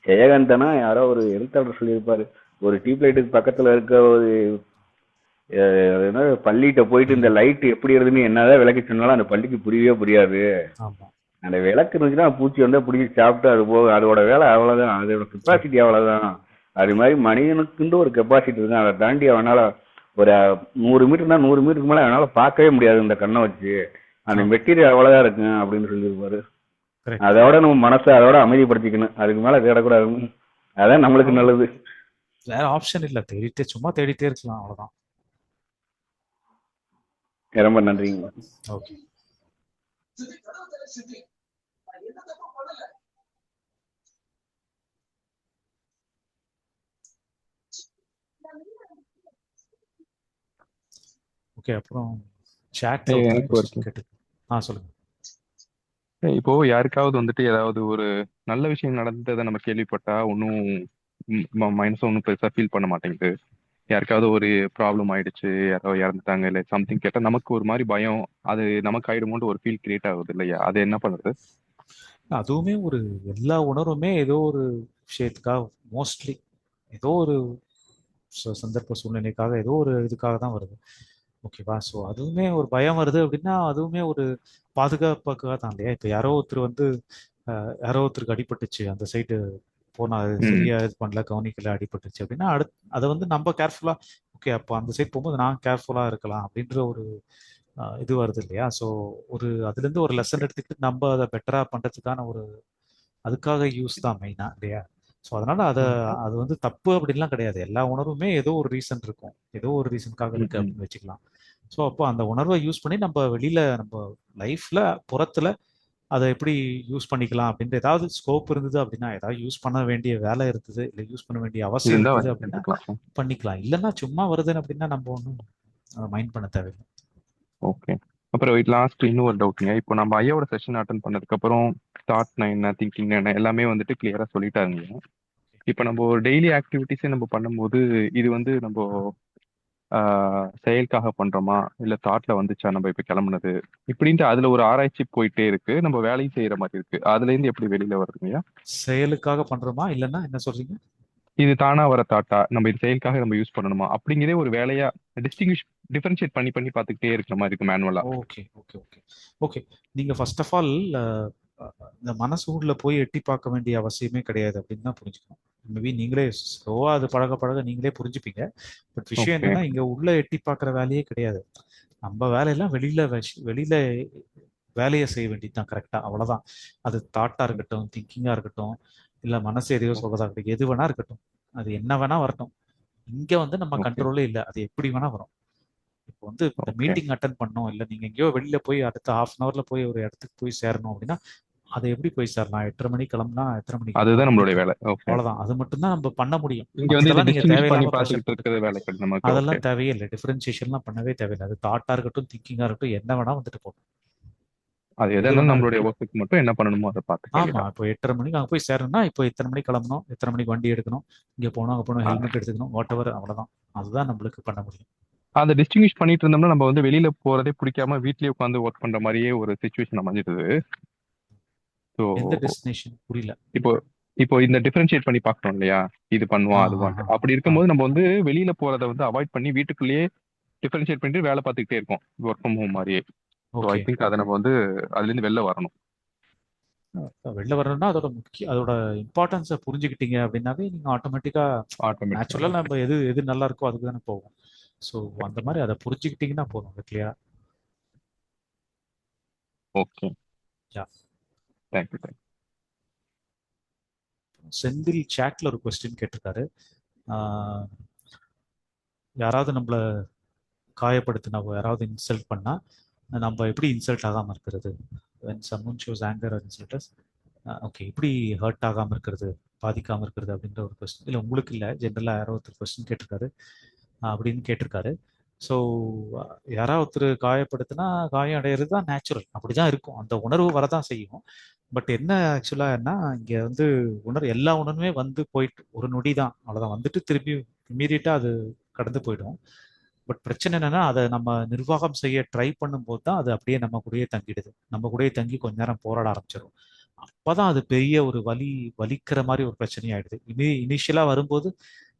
ஜெயகாந்தனா யாரோ ஒரு எழுத்தாளர் சொல்லியிருப்பாரு, ஒரு டியூப் லைட்டுக்கு பக்கத்துல இருக்க ஒரு பள்ளிகிட்ட போயிட்டு இந்த லைட் எப்படி இருக்குன்னு என்னதான் விளக்கி சொன்னாலும் அந்த பள்ளிக்கு புரியவே புரியாது. அந்த விளக்கு இருந்துச்சுன்னா பூச்சி வந்து பிடிச்சி சாப்பிட்டு அது போக அதோட வேலை அவ்வளவுதான், அதோட கெப்பாசிட்டி அவ்வளவுதான். அது மாதிரி மனிதனுக்குண்டு ஒரு கெப்பாசிட்டி இருக்கு, அதை தாண்டி அவனால ஒரு 100 மீட்டர்னா 100 மீட்டருக்கு மேல அவனால பார்க்கவே முடியாது இந்த கண்ணை வச்சு. அந்த மெட்டீரியல் அவ்வளவுதான் இருக்கு அப்படின்னு சொல்லியிருப்பாரு. அதோட நம்ம மனசை அதோட அமைதிப்படுத்திக்கணும், அதுக்கு மேல தேடக்கூடாது. அதான் நம்மளுக்கு நல்லது. வேற ஆப்ஷன் இல்ல, சும்மா தேடிட்டே இருக்கலாம், அவ்வளவுதான். ரொம்ப நன்றிங்க. ஓகே. ஓகே, அப்புறம் சாட்ல கேட்டு சொல்லுங்க. இப்போ யாருக்காவது வந்துட்டு ஏதாவது ஒரு நல்ல விஷயம் நடந்ததை நம்ம கேள்விப்பட்டா ஒன்றும் மைனஸும் ஒன்றும் பெருசாக ஃபீல் பண்ண மாட்டேங்குது. யாருக்காவது ஒரு ப்ராப்ளம் ஆயிடுச்சு, யாரோ இறந்துட்டாங்க, இல்லை சம்திங் கேட்டால் நமக்கு ஒரு மாதிரி பயம், அது நமக்கு ஆயிடுமோன்னு ஒரு ஃபீல் கிரியேட் ஆகுது இல்லையா? அது என்ன பண்ணுறது? அதுவுமே ஒரு எல்லா உணர்வுமே ஏதோ ஒரு விஷயத்துக்காக, மோஸ்ட்லி ஏதோ ஒரு சந்தர்ப்ப சூழ்நிலைக்காக, ஏதோ ஒரு இதுக்காக தான் வருது. ஓகேவா? ஸோ அதுவுமே ஒரு பயம் வருது அப்படின்னா அதுவுமே ஒரு பாதுகாப்புக்காக தான் இல்லையா? இப்போ யாரோ ஒருத்தருக்கு அடிபட்டுச்சு, அந்த சைடு போனா அது சரியா இது பண்ணல, கவனிக்கல, அடிபட்டுச்சு அப்படின்னா அதை வந்து நம்ம கேர்ஃபுல்லா, ஓகே அப்போ அந்த சைடு போகும்போது நான் கேர்ஃபுல்லா இருக்கலாம் அப்படின்ற ஒரு இது வருது இல்லையா? ஸோ அதுல இருந்து ஒரு லெசன் எடுத்துக்கிட்டு நம்ம அதை பெட்டரா பண்றதுக்கான ஒரு அதுக்காக யூஸ் தான் மெயினா இல்லையா? ஸோ அதனால அது வந்து தப்பு அப்படின்லாம் கிடையாது. எல்லா உணர்வுமே ஏதோ ஒரு ரீசன் இருக்கும், ஏதோ ஒரு ரீசனுக்காக இருக்கு அப்படின்னு வச்சுக்கலாம். ஸோ அப்போ அந்த உணர்வை யூஸ் பண்ணி நம்ம வெளியில நம்ம லைஃப்ல புறத்துல அதை எப்படி யூஸ் பண்ணிக்கலாம் அப்படின்ற ஏதாவது ஸ்கோப் இருந்தது அப்படின்னா, ஏதாவது யூஸ் பண்ண வேண்டிய வேலை இருக்குது, இல்லை யூஸ் பண்ண வேண்டிய அவசியம் இருக்குது அப்படின்னா பண்ணிக்கலாம். இல்லைன்னா சும்மா வருதுன்னு அப்படின்னா நம்ம ஒன்றும் மைண்ட் பண்ண தேவையில்லை. ஓகே. அப்புறம் லாஸ்ட் இன்னொரு டவுட்டுங்க. இப்போ நம்ம ஐயாவோட செஷன் அட்டன் பண்ணதுக்கு அப்புறம் தாட்னா என்ன, திங்கிங் என்ன, எல்லாமே வந்துட்டு கிளியரா சொல்லிட்டாங்க. இப்போ நம்ம ஒரு டெய்லி ஆக்டிவிட்டிஸே நம்ம பண்ணும்போது இது வந்து நம்ம செயலுக்காக பண்றோமா, இல்ல தாட்ல வந்துச்சா நம்ம இப்ப கிளம்புனது இப்படின்ட்டு அதுல ஒரு ஆராய்ச்சி போயிட்டே இருக்கு. நம்ம வேலையும் செய்யற மாதிரி இருக்கு. அதுல இருந்து எப்படி வெளியில வருதுங்க? செயலுக்காக பண்றோமா இல்லைன்னா என்ன சொல்றீங்க? இது தானா வர தாட்டா, நம்ம இது செயலுக்காக நம்ம யூஸ் பண்ணணுமா அப்படிங்கிறதே ஒரு வேலையா டிஃபரன்ஷியேட் பண்ணி பண்ணி பார்த்துக்கிட்டே இருக்கிற மாதிரி இருக்கு மேனுவலா. Okay okay okay okay. நீங்க ஃபர்ஸ்ட் ஆஃப் ஆல் இந்த மனசு உள்ள போய் எட்டி பார்க்க வேண்டிய அவசியமே கிடையாது அப்படின்னு தான் புரிஞ்சுக்கணும். மேபி நீங்களே ஸ்லோவா அது பழக பழக நீங்களே புரிஞ்சுப்பீங்க. பட் விஷயம் என்னன்னா, இங்க உள்ள எட்டி பார்க்குற வேலையே கிடையாது. நம்ம வேலையெல்லாம் வெளியில வேலையை செய்ய வேண்டியது தான் கரெக்டா, அவ்வளவுதான். அது தாட்டா இருக்கட்டும், திங்கிங்கா இருக்கட்டும், இல்ல மனசு எதையோ சொல்றதா இருக்கட்டும், எது வேணா இருக்கட்டும், அது என்ன வேணா வரட்டும், இங்க வந்து நம்ம ஓகே கண்ட்ரோலே இல்லை, அது எப்படி வேணா வரும். இப்போ வந்து இந்த ஓகே மீட்டிங் அட்டன் பண்ணோம், இல்லை நீங்க எங்கேயோ வெளியில போய் அடுத்த ஹாஃப் அன் ஹவர்ல போய் ஒரு இடத்துக்கு போய் சேரணும் அப்படின்னா அதை எப்படி போய் சேரலாம்? 8:30 மணிக்கு கிளம்புனா எத்தனை மணிக்கு அதுதான் போகணும்? நம்மளுடைய வேலை. ஓகே அவ்வளவுதான். அது மட்டும்தான் நம்ம பண்ண முடியும். இங்க வந்து இதை மற்றதெல்லாம் நீங்க டிஸ்டிங்விஷ் பண்ணி தேவையில்லாம ப்ரெஷர் பார்த்துக்கிட்டு போட்டுக்க இருக்கிறது வேலை கிடையாது நமக்கு. ஓகே அதெல்லாம் தேவையே இல்லை. டிஃபரன்சியேஷன்லாம் பண்ணவே தேவையில்லை. அது தாட்டா இருக்கட்டும், திங்கிங்கா இருக்கட்டும், என்ன வேணா வந்துட்டு போகும். அது எது எது இருந்தாலும் வேணா நம்மளுடைய இருக்கட்டும். ஒர்க்குக்கு மட்டும் என்ன பண்ணணுமோ அதை பார்த்துக்க ஆமா, வேண்டியதான். இப்போ 8:30 மணிக்கு அங்கே போய் சேரணும்னா இப்போ எத்தனை மணிக்கு கிளம்பணும், எத்தனை மணிக்கு வண்டி எடுக்கணும், இங்கே போகணும், அங்கே போகணும், ஹெல்மெட் எடுத்துக்கணும், வாட் எவர், அவ்வளோதான். அதுதான் நம்மளுக்கு பண்ண முடியும். அதை டிஸ்டிங்விஷ் பண்ணிட்டு இருந்தோம்னா நம்ம வந்து வெளியில போறதே பிடிக்காம வீட்லயே உட்காந்து ஒர்க் பண்ற மாதிரியே ஒரு சுச்சுவேஷன் அமைஞ்சிடுது. ஸோ எந்த டெஸ்டினேஷன் புரியல. இப்போ இப்போ இந்த டிஃபரன்ஷியேட் பண்ணி பார்க்கணும் இல்லையா, இது ஆ பண்ணுவான் ஆ அதுவான்ட்டு. ஆ அப்படி ஆ இருக்கும்போது நம்ம வந்து வெளியில போறதை வந்து அவாய்ட் பண்ணி வீட்டுக்குள்ளேயே டிஃபரன்ஷியேட் பண்ணிட்டு வேலை பார்த்துக்கிட்டே இருக்கோம், ஒர்க் ஃப்ரம் ஹோம் மாதிரியே. So I okay. திங்க் அதை நம்ம வந்து அதுலேருந்து வெளில வரணும். வெளில வரணும்னா அதோட இம்பார்ட்டன்ஸை புரிஞ்சுக்கிட்டீங்க அப்படின்னாவே நீங்கள் ஆட்டோமேட்டிக்காக ஆட்டோமேட்டிக்காக நேச்சுரலாக நம்ம எது எது நல்லா இருக்கோ அதுக்கு தானே போவோம். ஸோ அந்த மாதிரி அதை புரிஞ்சுக்கிட்டீங்கன்னா போதும். கிளியரா. Okay yeah. தேங்க்யூ. செந்தில் சேட்ல ஒரு கொஸ்டின் கேட்டிருக்காரு. ஆஹ் யாராவது நம்மளை காயப்படுத்தினா, யாராவது இன்சல்ட் பண்ணா நம்ம எப்படி இன்சல்ட் ஆகாமல் இருக்கிறது? when someone shows anger or insult us, okay, இப்படி ஹர்ட் ஆகாமல் இருக்கிறது, பாதிக்காமல் இருக்கிறது அப்படின்ற ஒரு கொஸ்டின். இல்லை உங்களுக்கு இல்லை, ஜென்ரலாக யாரோ ஒருத்தர் கொஸ்டின் கேட்டிருக்காரு அப்படின்னு கேட்டிருக்காரு. ஸோ யாராவது ஒருத்தர் காயப்படுத்தினா காயம் அடையிறது தான் நேச்சுரல், அப்படி தான் இருக்கும், அந்த உணர்வு வரதான் செய்யும். பட் என்ன ஆக்சுவலாக இங்கே வந்து எல்லா உணர்வுமே வந்து போயிட்டு ஒரு நொடி தான், அவ்வளோதான், வந்துட்டு திருப்பி இம்மீடியட்டாக அது கடந்து போயிடும். பட் பிரச்சனை என்னன்னா அதை நம்ம நிர்வாகம் செய்ய ட்ரை பண்ணும்போது தான் அது அப்படியே நம்ம கூடயே தங்கிடுது. நம்ம கூடயே தங்கி கொஞ்ச நேரம் போராட ஆரம்பிச்சிடும். அப்பதான் அது பெரிய ஒரு வலிக்கிற மாதிரி ஒரு பிரச்சனையாயிடுது. இனிஷியலா வரும்போது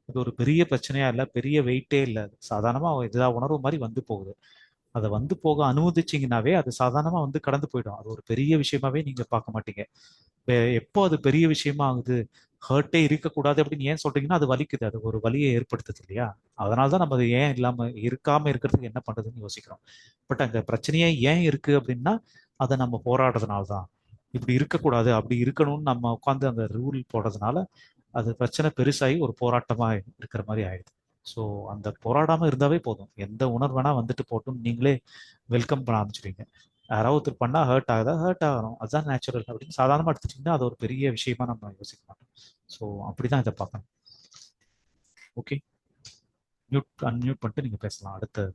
இது ஒரு பெரிய பிரச்சனையா இல்லை, பெரிய வெயிட்டே இல்லை, சாதாரணமா எல்லா உணர்வு மாதிரி வந்து போகுது. அதை வந்து போக அனுமதிச்சிங்கனாவே அது சாதாரணமா வந்து கடந்து போயிடும். அது ஒரு பெரிய விஷயமாவே நீங்க பார்க்க மாட்டீங்க. எப்போ அது பெரிய விஷயமா ஆகுது, ஹர்ட்டே இருக்கக்கூடாது அப்படின்னு ஏன் சொல்றீங்கன்னா அது வலிக்குது, அது ஒரு வலியை ஏற்படுத்துது இல்லையா? அதனாலதான் நம்ம அது ஏன் இருக்காம இருக்கிறதுக்கு என்ன பண்றதுன்னு யோசிக்கிறோம். பட் அங்க பிரச்சனையே ஏன் இருக்கு அப்படின்னா அதை நம்ம போராடுறதுனால தான். இப்படி இருக்கக்கூடாது, அப்படி இருக்கணும்னு நம்ம உட்காந்து அந்த ரூல் போடுறதுனால அது பிரச்சனை பெருசாகி ஒரு போராட்டமா இருக்கிற மாதிரி ஆயிடுது. ஸோ அந்த போராடாம இருந்தாவே போதும், எந்த உணர்வு வேணா வந்துட்டு போட்டும் நீங்களே வெல்கம் பண்ண ஆரம்பிச்சிடுவீங்க. யாராவது ஒருத்தர் பண்ணா ஹர்ட் ஆகுதா, ஹர்ட் ஆகணும், அதுதான் நேச்சுரல் அப்படின்னு சாதாரணமா எடுத்துட்டீங்கன்னா அது ஒரு பெரிய விஷயமா நம்ம யோசிக்க மாட்டோம். ஸோ அப்படிதான் இதை பார்க்கணும். ஓகே, அன்மியூட் பண்ணிட்டு நீங்க பேசலாம். அடுத்த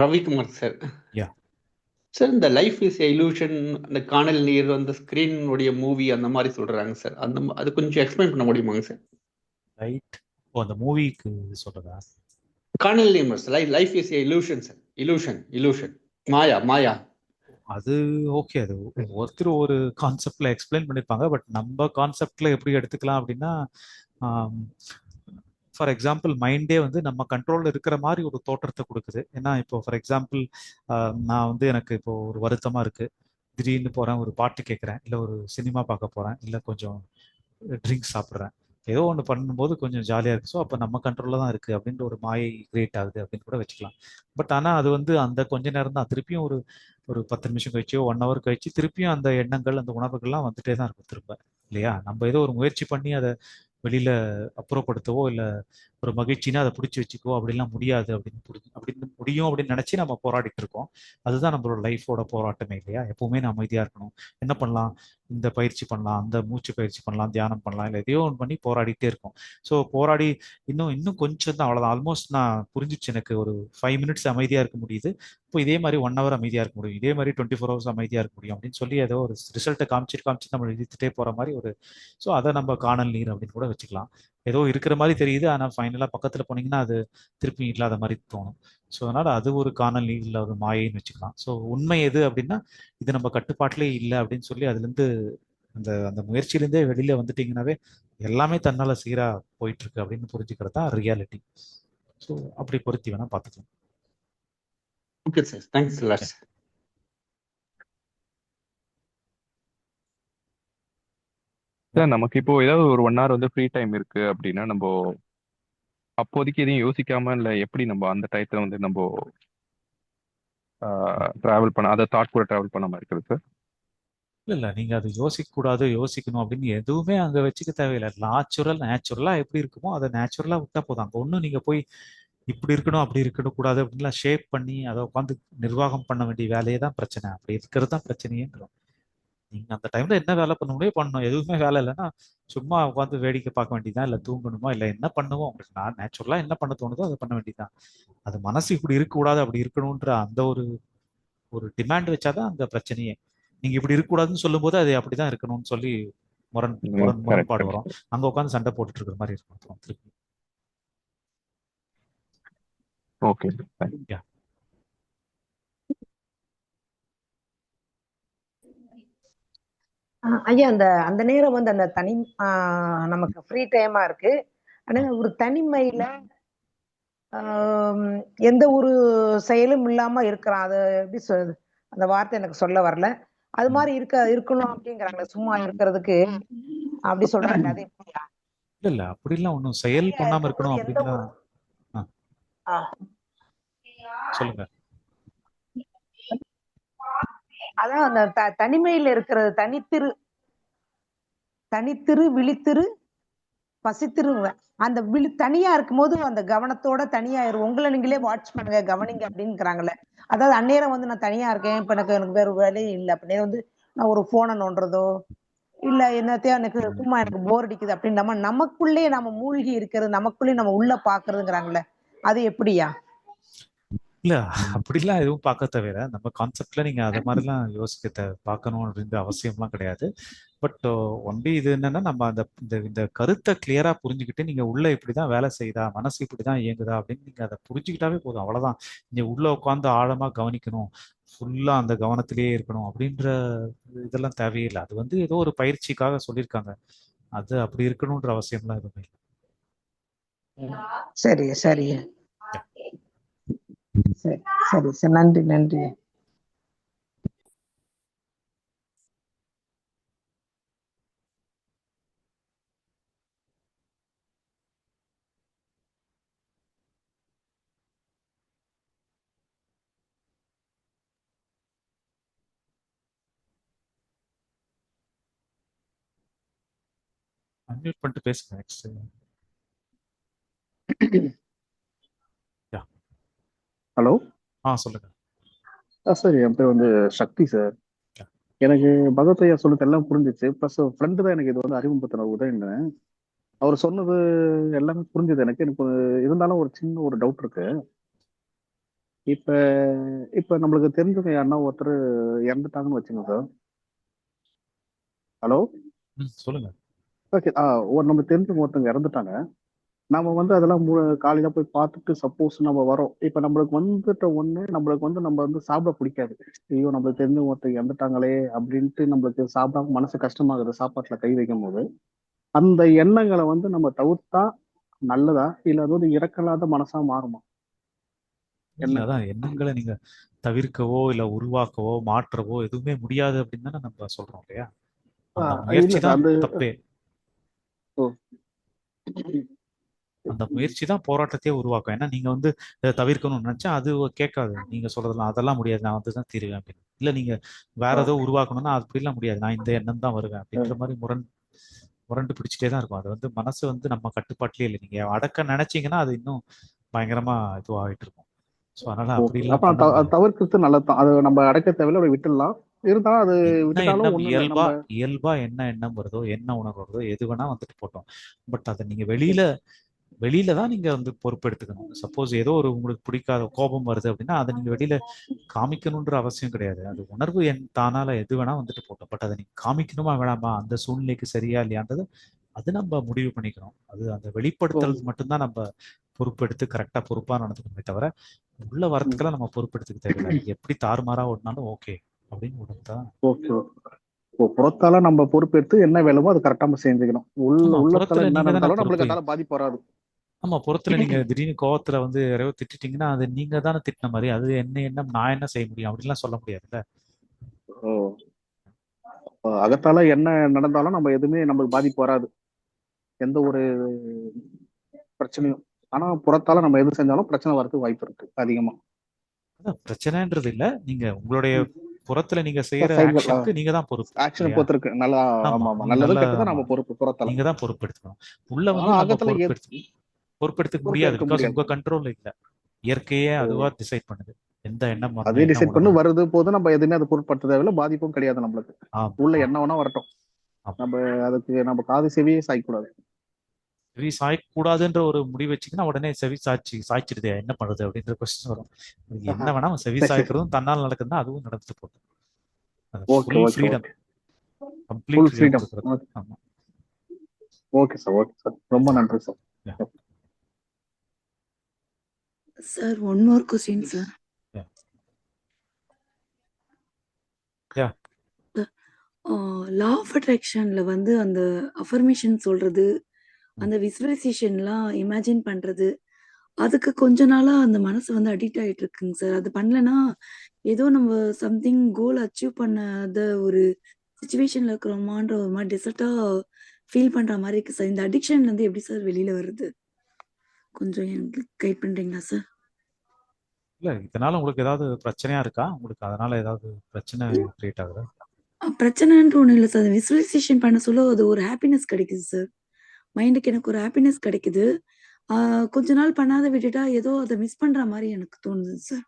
ரவிக்குமார் சார். யா சார், இந்த லைஃப் இஸ் இலூஷன், அந்த காணல் நீர், அந்த ஸ்கிரீனுடைய மூவி அந்த மாதிரி சொல்றாங்க சார். அது கொஞ்சம் எக்ஸ்பிளைன் பண்ண முடியுமாங்க சார்? ரைட். ஓ, அந்த மூவிக்கு சொல்றதா? காணல் நீர் sir, life is illusion sir. Illusion மாயா. அது ஓகே, அது ஒருத்தர் ஒரு கான்செப்ட்ல எக்ஸ்பிளைன் பண்ணியிருப்பாங்க. பட் நம்ம கான்செப்ட்ல எப்படி எடுத்துக்கலாம் அப்படின்னா, ஃபார் எக்ஸாம்பிள் மைண்டே வந்து நம்ம கண்ட்ரோலில் இருக்கிற மாதிரி ஒரு தோற்றத்தை கொடுக்குது. ஏன்னா இப்போ ஃபார் எக்ஸாம்பிள் நான் வந்து எனக்கு இப்போ ஒரு வருத்தமாக இருக்குது, திடீர்னு போகிறேன், ஒரு பாட்டு கேட்குறேன், இல்லை ஒரு சினிமா பார்க்க போகிறேன், இல்லை கொஞ்சம் ட்ரிங்க்ஸ் சாப்பிட்றேன், ஏதோ ஒன்று பண்ணும்போது கொஞ்சம் ஜாலியாக இருக்குது. ஸோ அப்போ நம்ம கண்ட்ரோலில் தான் இருக்குது அப்படின்ற ஒரு மாயை கிரியேட் ஆகுது அப்படின்னு கூட வச்சுக்கலாம். பட் ஆனால் அது வந்து அந்த கொஞ்ச நேரம் தான், திருப்பியும் ஒரு 10 நிமிஷம் கழிச்சோ 1 hour கழிச்சு திருப்பியும் அந்த எண்ணங்கள் அந்த உணர்வுகள்லாம் வந்துட்டே தான் இருக்கும் திரும்ப, இல்லையா? நம்ம ஏதோ ஒரு முயற்சி பண்ணி அதை வெளியில அப்புறப்படுத்தவோ இல்லை ஒரு மகிழ்ச்சினா அதை பிடிச்சி வச்சுக்கோ அப்படிலாம் முடியாது அப்படின்னு முடியும் அப்படின்னு நினைச்சு நம்ம போராடிட்டு இருக்கோம். அதுதான் நம்மளோட லைஃபோட போராட்டமே, இல்லையா? எப்பவுமே நான் அமைதியா இருக்கணும், என்ன பண்ணலாம், இந்த பயிற்சி பண்ணலாம், அந்த மூச்சு பயிற்சி பண்ணலாம், தியானம் பண்ணலாம், இல்லை எதையோ ஒன்று பண்ணி போராடிட்டே இருக்கும். ஸோ போராடி இன்னும் கொஞ்சம் தான், அவ்வளோதான். ஆல்மோஸ்ட் நான் புரிஞ்சிச்சு, எனக்கு ஒரு 5 minutes அமைதியா இருக்க முடியுது, இப்போ இதே மாதிரி 1 hour அமைதியா இருக்க முடியும், இதே மாதிரி 24 hours அமைதியா இருக்க முடியும் அப்படின்னு சொல்லி ஏதோ ஒரு ரிசல்ட்டை காமிச்சு நம்ம இழுத்துட்டே போற மாதிரி ஒரு. ஸோ அதை நம்ம காணல் நீர் அப்படின்னு கூட வச்சுக்கலாம். ஏதோ இருக்கிற மாதிரி தெரியுது, ஆனால் ஃபைனலாக பக்கத்தில் போனீங்கன்னா அது திருப்பி இல்லாத மாதிரி தோணும். ஸோ அதனால் அது ஒரு காணல் நீர், இல்லை ஒரு மாயைன்னு வச்சுக்கலாம். ஸோ உண்மை எது அப்படின்னா இது நம்ம கட்டுப்பாட்டிலே இல்லை அப்படின்னு சொல்லி அதுலேருந்து அந்த அந்த முயற்சியிலேருந்தே வெளியில் வந்துட்டிங்கனாவே எல்லாமே தன்னால் சீராக போயிட்டுருக்கு அப்படின்னு புரிஞ்சுக்கிறது தான் ரியாலிட்டி. ஸோ அப்படி பொருத்தி வேணால் பார்த்துக்கலாம். Okay sir, thanks lot. Sir நமக்கு இப்போ ஏதாவது ஒரு 1 hour வந்து ஃப்ரீ டைம் இருக்கு அப்படின்னா நம்ம அப்போதைக்கு எதையும் யோசிக்காம இல்லை எப்படி நம்ம அந்த டயத்துல வந்து நம்ம ட்ராவல் பண்ண, அதை தாட் கூட ட்ராவல் பண்ணாம இருக்கிறது சார்? இல்ல நீங்க அது யோசிக்க கூடாது, யோசிக்கணும் அப்படின்னு எதுவுமே அங்க வச்சுக்க தேவையில்லை. நேச்சுரலா எப்படி இருக்குமோ அதை நேச்சுரலா விட்டா போதும். அங்க ஒண்ணும் நீங்க போய் இப்படி இருக்கணும் அப்படி இருக்கணும் கூடாது அப்படின்லாம் ஷேப் பண்ணி அதை உட்காந்து நிர்வாகம் பண்ண வேண்டிய வேலையே தான் பிரச்சனை. அப்படி இருக்கிறது தான் பிரச்சனையேன்றோம். நீங்க அந்த டைம்ல என்ன வேலை பண்ண முடியும் பண்ணணும். எதுவுமே வேலை இல்லைன்னா சும்மா உட்காந்து வேடிக்கை பார்க்க வேண்டியதுதான், இல்ல தூங்கணுமா, இல்ல என்ன பண்ணுவோம் உங்களுக்கு நான் நேச்சுரலா என்ன பண்ண தோணுதோ அதை பண்ண வேண்டியதுதான். அது மனசு இப்படி இருக்கக்கூடாது அப்படி இருக்கணும்ன்ற அந்த ஒரு ஒரு டிமாண்ட் வச்சாதான் அங்க பிரச்சனையே. நீங்க இப்படி இருக்கக்கூடாதுன்னு சொல்லும்போது அது அப்படிதான் இருக்கணும்னு சொல்லி கரெக்ட் முரண்பாடு கரெக்ட். வரும். அங்க உட்காந்து சண்டை போட்டுட்டு இருக்கிற மாதிரி இருக்கும் அப்புறம் திருப்பி. ஓகே. Yeah. ஐயா அந்த அந்த நேரம் வந்து அந்த தனி நமக்கு ஃப்ரீ டைமா இருக்கு. ஆனா ஒரு தனிமையில எந்த ஒரு செயலும் இல்லாம இருக்கிறான். அது எப்படி சொல்றது, அந்த வார்த்தை எனக்கு சொல்ல வரல. அது மாதிரி இருக்கணும் அப்படிங்கிறாங்க, சும்மா இருக்கிறதுக்கு அப்படி சொல்றாங்க. அது எப்படியா? இல்ல அப்படிலாம் ஒன்றும் செயல் பண்ணாம இருக்கணும் எந்த அப்படின்னா. ஆ. சொல்லுங்க. அதான் அந்த தனிமையில இருக்கிறது, தனித்திரு விழித்திரு பசித்திரு. அந்த தனியா இருக்கும்போது அந்த கவனத்தோட தனியா உங்களை நீங்களே வாட்ச் பண்ணுங்க, கவனிங்க அப்படின்னுறாங்கல்ல. அதாவது அந்நேரம் வந்து நான் தனியா இருக்கேன், இப்ப எனக்கு வேற வேலையும் இல்லை அப்படின்னு வந்து நான் ஒரு போனை நோண்டுறதோ இல்ல என்னத்தையும் எனக்கு சும்மா எனக்கு போர் அடிக்குது அப்படின்னு நமக்குள்ளே நம்ம மூழ்கி இருக்கிறது, நமக்குள்ளே நம்ம உள்ள பாக்குறதுங்கிறாங்கல்ல, அது எப்படியா? இல்ல அப்படிலாம் எதுவும் பார்க்க தவிர நம்ம கான்செப்ட்ல நீங்க அதை மாதிரிலாம் யோசிக்க பார்க்கணும் அப்படின்ற அவசியம்லாம் கிடையாது. பட் ஒன்லி இது என்னன்னா நம்ம அந்த இந்த கருத்தை கிளியரா புரிஞ்சுக்கிட்டு நீங்க உள்ள இப்படிதான் வேலை செய்யுதா, மனசு இப்படிதான் இயங்குதா அப்படின்னு நீங்க அதை புரிஞ்சுக்கிட்டாவே போதும். அவ்வளவுதான். நீங்க உள்ள உட்காந்து ஆழமா கவனிக்கணும், ஃபுல்லா அந்த கவனத்திலேயே இருக்கணும் அப்படின்ற இதெல்லாம் தேவையில்லை. அது வந்து ஏதோ ஒரு பயிற்சிக்காக சொல்லியிருக்காங்க. அது அப்படி இருக்கணும்ன்ற அவசியம்லாம் எதுவுமே இல்லை. சரி சரி சரி சரி சரி, நன்றி நன்றி. அன்மியூட் பண்ணிட்டு பேசுங்க நெக்ஸ்ட். ஹலோ. சொல்லுங்க சார், என் பேர் வந்து சக்தி சார். எனக்கு பகவத் ஐயா சொல்லுறது எல்லாம் புரிஞ்சிச்சு. ப்ளஸ் ஃப்ரெண்டு தான் எனக்கு இது வந்து அறிமுகப்படுத்தின உதயன்னு. அவர் சொன்னது எல்லாமே புரிஞ்சுது எனக்கு. இருந்தாலும் ஒரு சின்ன ஒரு டவுட் இருக்கு. இப்ப இப்ப நம்மளுக்கு தெரிஞ்சவங்க யாருன்னா ஒருத்தர் இறந்துட்டாங்கன்னு வச்சுங்க சார். ஹலோ. சொல்லுங்க. ஓகே. நம்ம தெரிஞ்சவங்க ஒருத்தவங்க இறந்துட்டாங்க. நம்ம வந்து அதெல்லாம் காலையில போய் பார்த்துட்டு சப்போஸ் நம்ம வரோம். இப்ப நம்மளுக்கு வந்துட்ட ஒண்ணு நம்மளுக்கு வந்து நம்ம வந்து சாப்பிட பிடிக்காது. ஐயோ நம்மளுக்கு தெரிஞ்ச ஒருத்தர் இறந்துட்டாங்களே அப்படின்ட்டு நம்மளுக்கு சாப்பிடாம மனசு கஷ்டமாகுது சாப்பாட்டுல கை வைக்கும் போது. அந்த எண்ணங்களை வந்து நம்ம தவிர்த்தா நல்லதா, இல்ல அது வந்து இறக்கலாத மனசா மாறுமா? அதான் எண்ணங்களை நீங்க தவிர்க்கவோ இல்ல உருவாக்கவோ மாற்றவோ எதுவுமே முடியாது அப்படின்னு தானே நம்ம சொல்றோம் இல்லையா? அந்த முயற்சி தான் தப்பே. அந்த முயற்சி தான் போராட்டத்தையே உருவாக்கும். ஏன்னா நீங்க வந்து இதை தவிர்க்கணும்னு நினைச்சா அது கேட்காது. நீங்க சொல்றதெல்லாம் அதெல்லாம் முடியாது, நான் வந்து தான் தீருவேன் அப்படின்னு. இல்ல நீங்க வேற ஏதோ உருவாக்கணும்னா அது அப்படிலாம் முடியாது, நான் இந்த எண்ணம் தான் வருவேன் அப்படின்ற மாதிரி முரண்டு பிடிச்சிட்டே தான் இருக்கும். அது வந்து மனசு வந்து நம்ம கட்டுப்பாட்டிலே இல்லை. நீங்க அடக்க நினைச்சீங்கன்னா அது இன்னும் பயங்கரமா இதுவாகிட்டு இருக்கும். ஸோ அதனால அப்படிலாம் தவிர்க்கிறது நல்லதுதான். அது நம்ம அடக்க தேவையில்ல, அப்படி விட்டுடலாம். இருந்தாலும் அது எண்ணம் இயல்பா என்ன எண்ணம் வருதோ, என்ன உணர்வு வருதோ, எது வேணா வந்துட்டு போட்டோம். பட் அதை நீங்க வெளியில தான் நீங்க வந்து பொறுப்பெடுத்துக்கணும். சப்போஸ் ஏதோ ஒரு உங்களுக்கு பிடிக்காத கோபம் வருது அப்படின்னா அதை நீங்க வெளியில காமிக்கணும்ன்ற அவசியம் கிடையாது. அது உணர்வு தானால எது வேணா வந்துட்டு போட்டோம். பட் அதை நீங்க காமிக்கணுமா வேணாமா, அந்த சூழ்நிலைக்கு சரியா இல்லையான்றது அது நம்ம முடிவு பண்ணிக்கணும். அது அந்த வெளிப்படுத்துறது மட்டும்தான் நம்ம பொறுப்பெடுத்து கரெக்டா பொறுப்பா நடந்துக்கணுமே தவிர உள்ள வரத்துக்கெல்லாம் நம்ம பொறுப்பெடுத்துக்க தேவையில்லை. நீங்க எப்படி தாறுமாறா ஓடினாலும் ஓகே அப்படின்னு விடுதா. ஓகே. புறத்தால நம்ம பொறுப்பெடுத்து என்ன வேணுமோ அது கரெக்டா நம்ம செஞ்சுக்கணும். உள்ளத்தால என்ன நடந்தாலும் நம்மளுக்கு அதால பாதிப்பு வராது. ஆமா, புறத்துல நீங்க திடீர்னு கோவத்துல வந்து யாரையோ திட்டிட்டீங்கன்னா அது நீங்க தானே திட்டின மாதிரி. அது என்ன நான் என்ன செய்ய முடியும் அப்படின்லாம் சொல்ல முடியாதுல்ல. அகத்தால என்ன நடந்தாலும் நம்ம எதுவுமே நம்மளுக்கு பாதிப்பு வராது, எந்த ஒரு பிரச்சனையும். ஆனா புறத்தால நம்ம எது செஞ்சாலும் பிரச்சனை வரதுக்கு வாய்ப்பு இருக்கு அதிகமா. பிரச்சனைன்றது இல்ல, நீங்க உங்களுடைய புறத்துல நீங்க செய்யற செயல்கள் ஆக்ஷனுக்கு நீங்க தான் பொறுப்பு ஆக்ஷனை இல்லையா? பொறுத்திருக்கு. நல்லா ஆமா ஆமா ஆமா நீங்க நல்லதும் நல்லா கெட்டதும் ஆமா நம்ம பொறுப்பு புறத்தல. நீங்க தான் பொறுப்பெடுத்துக்கணும். உள்ள ஆனா வந்து நம்ம அகத்துல பொறுப்பெடுத்துக்க பொறுப்பு முடியாது. எடுக்க பிகாஸ் முடியாது. உங்க கண்ட்ரோல்ல இல்ல. இயற்கையே ஓ, அதுவா டிசைட் பண்ணுது எந்த எண்ணம் வரணும், அதே என்ன டிசைட் பண்ணி உணரணும். வருது போது நம்ம எதுவுமே அதை பொருட்படுத்த தேவையில்ல, பாதிப்பும் கிடையாது நம்மளுக்கு. ஆமா உள்ள ஆமா என்ன வேணா வரட்டும், ஆமா. நம்ம அதுக்கு நம்ம காது செவியே சாய்க்கூடாது. செவி சாய்க்கூடாதுன்ற ஒரு முடிவு வச்சுக்கினா உடனே செவி சாய்ச்சிடுதே என்ன பண்றது அப்படின்ற கொஸ்டின் வரும். அது என்ன வேணா அவன் செவி சாய்க்கிறதும் தன்னால் நடக்குதுன்னா அதுவும் நடந்துட்டு போகும். அது okay full okay freedom, okay complete full freedom freedom. கொடுக்குறது. ஆமா ஓகே சார், ஓகே சார், ரொம்ப நன்றி சார். Yeah, sir one more question sir. yeah, yeah. Law of அட்ராக்ஷன்ல வந்து அந்த அஃபர்மேஷன் சொல்றது, அந்த விசுவலைசேஷன்லாம் இமேஜின் பண்றது, அதுக்கு கொஞ்ச நாளா அந்த மனசு வந்து அடிக்ட் ஆயிட்டு இருக்குங்க சார். அது பண்ணலனா ஏதோ நம்ம சம்திங் கோல் அச்சீவ் பண்ணாத ஒரு சுச்சுவேஷன்ல இருக்கிறோமான்ற ஒரு மாதிரி டிசர்ட்டா ஃபீல் பண்ற மாதிரி இருக்கு சார். இந்த அடிக்ஷன்ல இருந்து எப்படி சார் வெளியில வருது? கொஞ்சம் எனக்கு கைட் பண்றீங்களா சார்? இல்ல இதனால உங்களுக்கு ஏதாவது பிரச்சனையா இருக்கா? உங்களுக்கு அதனால ஏதாவது பிரச்சனை கிரியேட் ஆகுதா? பிரச்சனைன்ற ஒண்ணு இல்ல சார். விசுவலைசேஷன் பண்ண சொல்ல அது ஒரு ஹாப்பினஸ் கிடைக்குது சார். மைண்டுக்கு எனக்கு ஒரு ஹாப்பினஸ் கிடைக்குது. கொஞ்ச நாள் பண்ணாத விட்டுட்டா ஏதோ அதை மிஸ் பண்ற மாதிரி எனக்கு தோணுது சார்.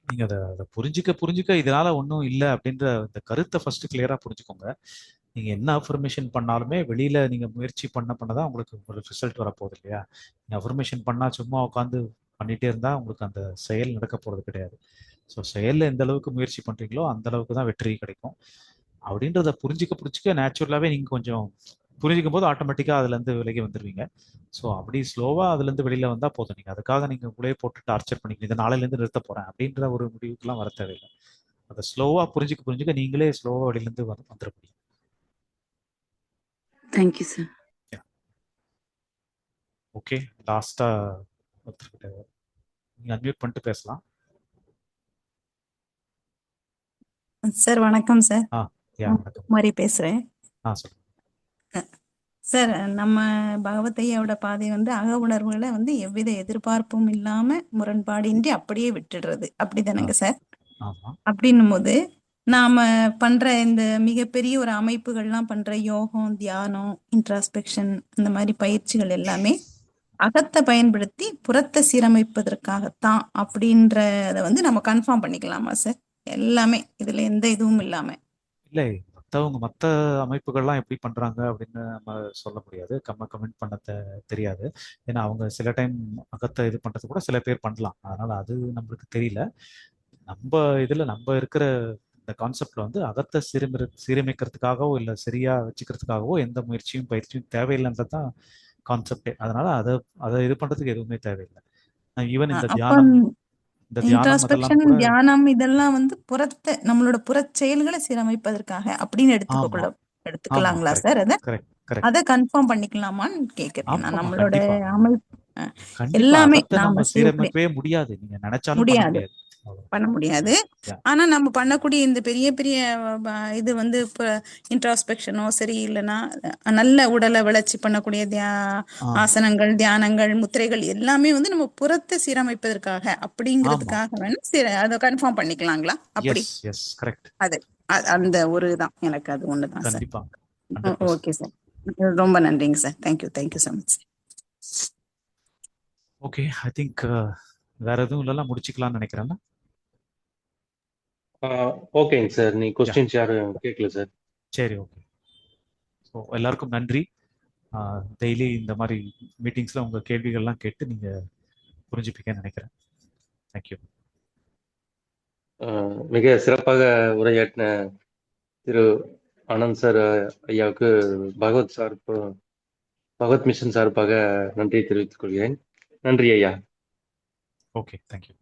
நீங்க அதை புரிஞ்சுக்க இதனால ஒன்றும் இல்லை அப்படின்ற இந்த கருத்தை ஃபர்ஸ்ட் கிளியரா புரிஞ்சுக்கோங்க. நீங்க என்ன அஃபர்மேஷன் பண்ணாலுமே வெளியில நீங்க முயற்சி பண்ணதான் உங்களுக்கு ஒரு ரிசல்ட் வரப்போகுது இல்லையா? நீங்க அஃபர்மேஷன் பண்ணா சும்மா உட்காந்து பண்ணிட்டே இருந்தா உங்களுக்கு அந்த செயல் நடக்க போறது கிடையாது. ஸோ செயல்ல எந்த அளவுக்கு முயற்சி பண்றீங்களோ அந்த அளவுக்கு தான் வெற்றி கிடைக்கும். அப்படின்றத புரிஞ்சுக்க நேச்சுரலாவே நீங்க கொஞ்சம் புரிஞ்சுக்கும் போது ஆட்டோமேட்டிக்கா அதுல இருந்து விலகி வந்துருவீங்க. ஸோ அப்படி ஸ்லோவா அதுல இருந்து வெளியில வந்தா போதும். நீங்க அதுக்காக நீங்க உங்களே போட்டு டார்ச்சர் பண்ணிக்கணும், இந்த நாளையில இருந்து நிறுத்த போறேன் அப்படின்ற ஒரு முடிவுக்குலாம் வர தேவையில்லை. அதை ஸ்லோவா புரிஞ்சுக்க நீங்களே ஸ்லோவா வெளியில இருந்து வந்துட முடியும். Thank you sir. ஓகே, லாஸ்டா ஒருத்தர்கிட்ட நீங்க அன்மியூட் பண்ணிட்டு பேசலாம். சார் வணக்கம் சார். வணக்கம். குமாரி பேசுறேன். சொல்லுங்க சார். நம்ம பகவத்தையோட பாதை வந்து அக உணர்வுகளை வந்து எவ்வித எதிர்பார்ப்பும் இல்லாம முரண்பாடின்றி அப்படியே விட்டுடுறது, அப்படிதானங்க சார்? அப்படின்னும் போது நாம பண்ற இந்த மிகப்பெரிய ஒரு அமைப்புகள்லாம் பண்ற யோகம், தியானம், இன்ட்ராஸ்பெக்ஷன், இந்த மாதிரி பயிற்சிகள் எல்லாமே அகத்தை பயன்படுத்தி புறத்தை சீரமைப்பதற்காகத்தான் அப்படின்றத வந்து நம்ம கன்ஃபார்ம் பண்ணிக்கலாமா சார்? எல்லாமே இதுல எந்த இதுவும் இல்லாம. இல்லை, மற்ற அமைப்புகள்லாம் எப்படி பண்றாங்க அப்படின்னு நம்ம சொல்ல முடியாது, கமெண்ட் பண்ண தெரியாது. ஏன்னா அவங்க சில டைம் அகத்தை இது பண்றது கூட சில பேர் பண்ணலாம், அதனால அது நம்மளுக்கு தெரியல. நம்ம இருக்கிற இந்த கான்செப்ட்ல வந்து அகத்தை சீரமைக்கிறதுக்காகவோ இல்லை சரியா வச்சுக்கிறதுக்காகவோ எந்த முயற்சியும் பயிற்சியும் தேவையில்லைன்றதான் கான்செப்டே. அதனால அதை இது பண்றதுக்கு எதுவுமே தேவையில்லை. ஈவன் இந்த தியானம் இன்ட்ராஸ்பெக்ஷன், அதெல்லாம் கூட தியானம் இதெல்லாம் வந்து புறத்தை நம்மளோட புற செயல்களை சீரமைப்பதற்காக அப்படின்னு எடுத்துக்கலாங்களா சார்? அதை கன்ஃபார்ம் பண்ணிக்கலாமான்னு கேக்குறேன் நான். நம்மளோட அமைப்பு எல்லாமே நாம சீரமைக்கவே முடியாது, நீங்க நினைச்சாலும் பண்ண முடியாது. ஆனா நம்ம பண்ணக்கூடிய இந்த பெரிய பெரிய இது வந்து இப்ப இன்ட்ராஸ்பெக்ஷனோ சரி இல்லைன்னா நல்ல உடலை வளர்ச்சி பண்ணக்கூடிய ஆசனங்கள், தியானங்கள், முத்திரைகள் எல்லாமே வந்து நம்ம புறத்தை சீரமைப்பதற்காக அப்படிங்கிறதுக்காக வேணும். அதை கன்ஃபார்ம் பண்ணிக்கலாங்களா? அப்படி அது அந்த ஒரு தான் எனக்கு அது ஒண்ணுதான் சார். ஓகே சார், ரொம்ப நன்றிங்க sir. Thank you so much. Okay, I think வேற எதுவும் இல்லைன்னா முடிச்சுக்கலாம்னு நினைக்கிறேன். ஓகேங்க சார், நீ கொஸ்டின்ஸ் யாரும் கேட்கல சார். சரி, ஓகே. ஸோ எல்லாருக்கும் நன்றி. டெய்லி இந்த மாதிரி மீட்டிங்ஸ்ல உங்க கேள்விகள்லாம் கேட்டு நீங்க புரிஞ்சுப்பீங்கன்னு நினைக்கிறேன். தேங்க்யூ. மிக சிறப்பாக உரையாற்றின திரு ஆனந்த் சார் ஐயாவுக்கு பகவத் மிஷன் சார்பாக நன்றி தெரிவித்துக் கொள்கிறேன். நன்றி ஐயா. Okay, thank you.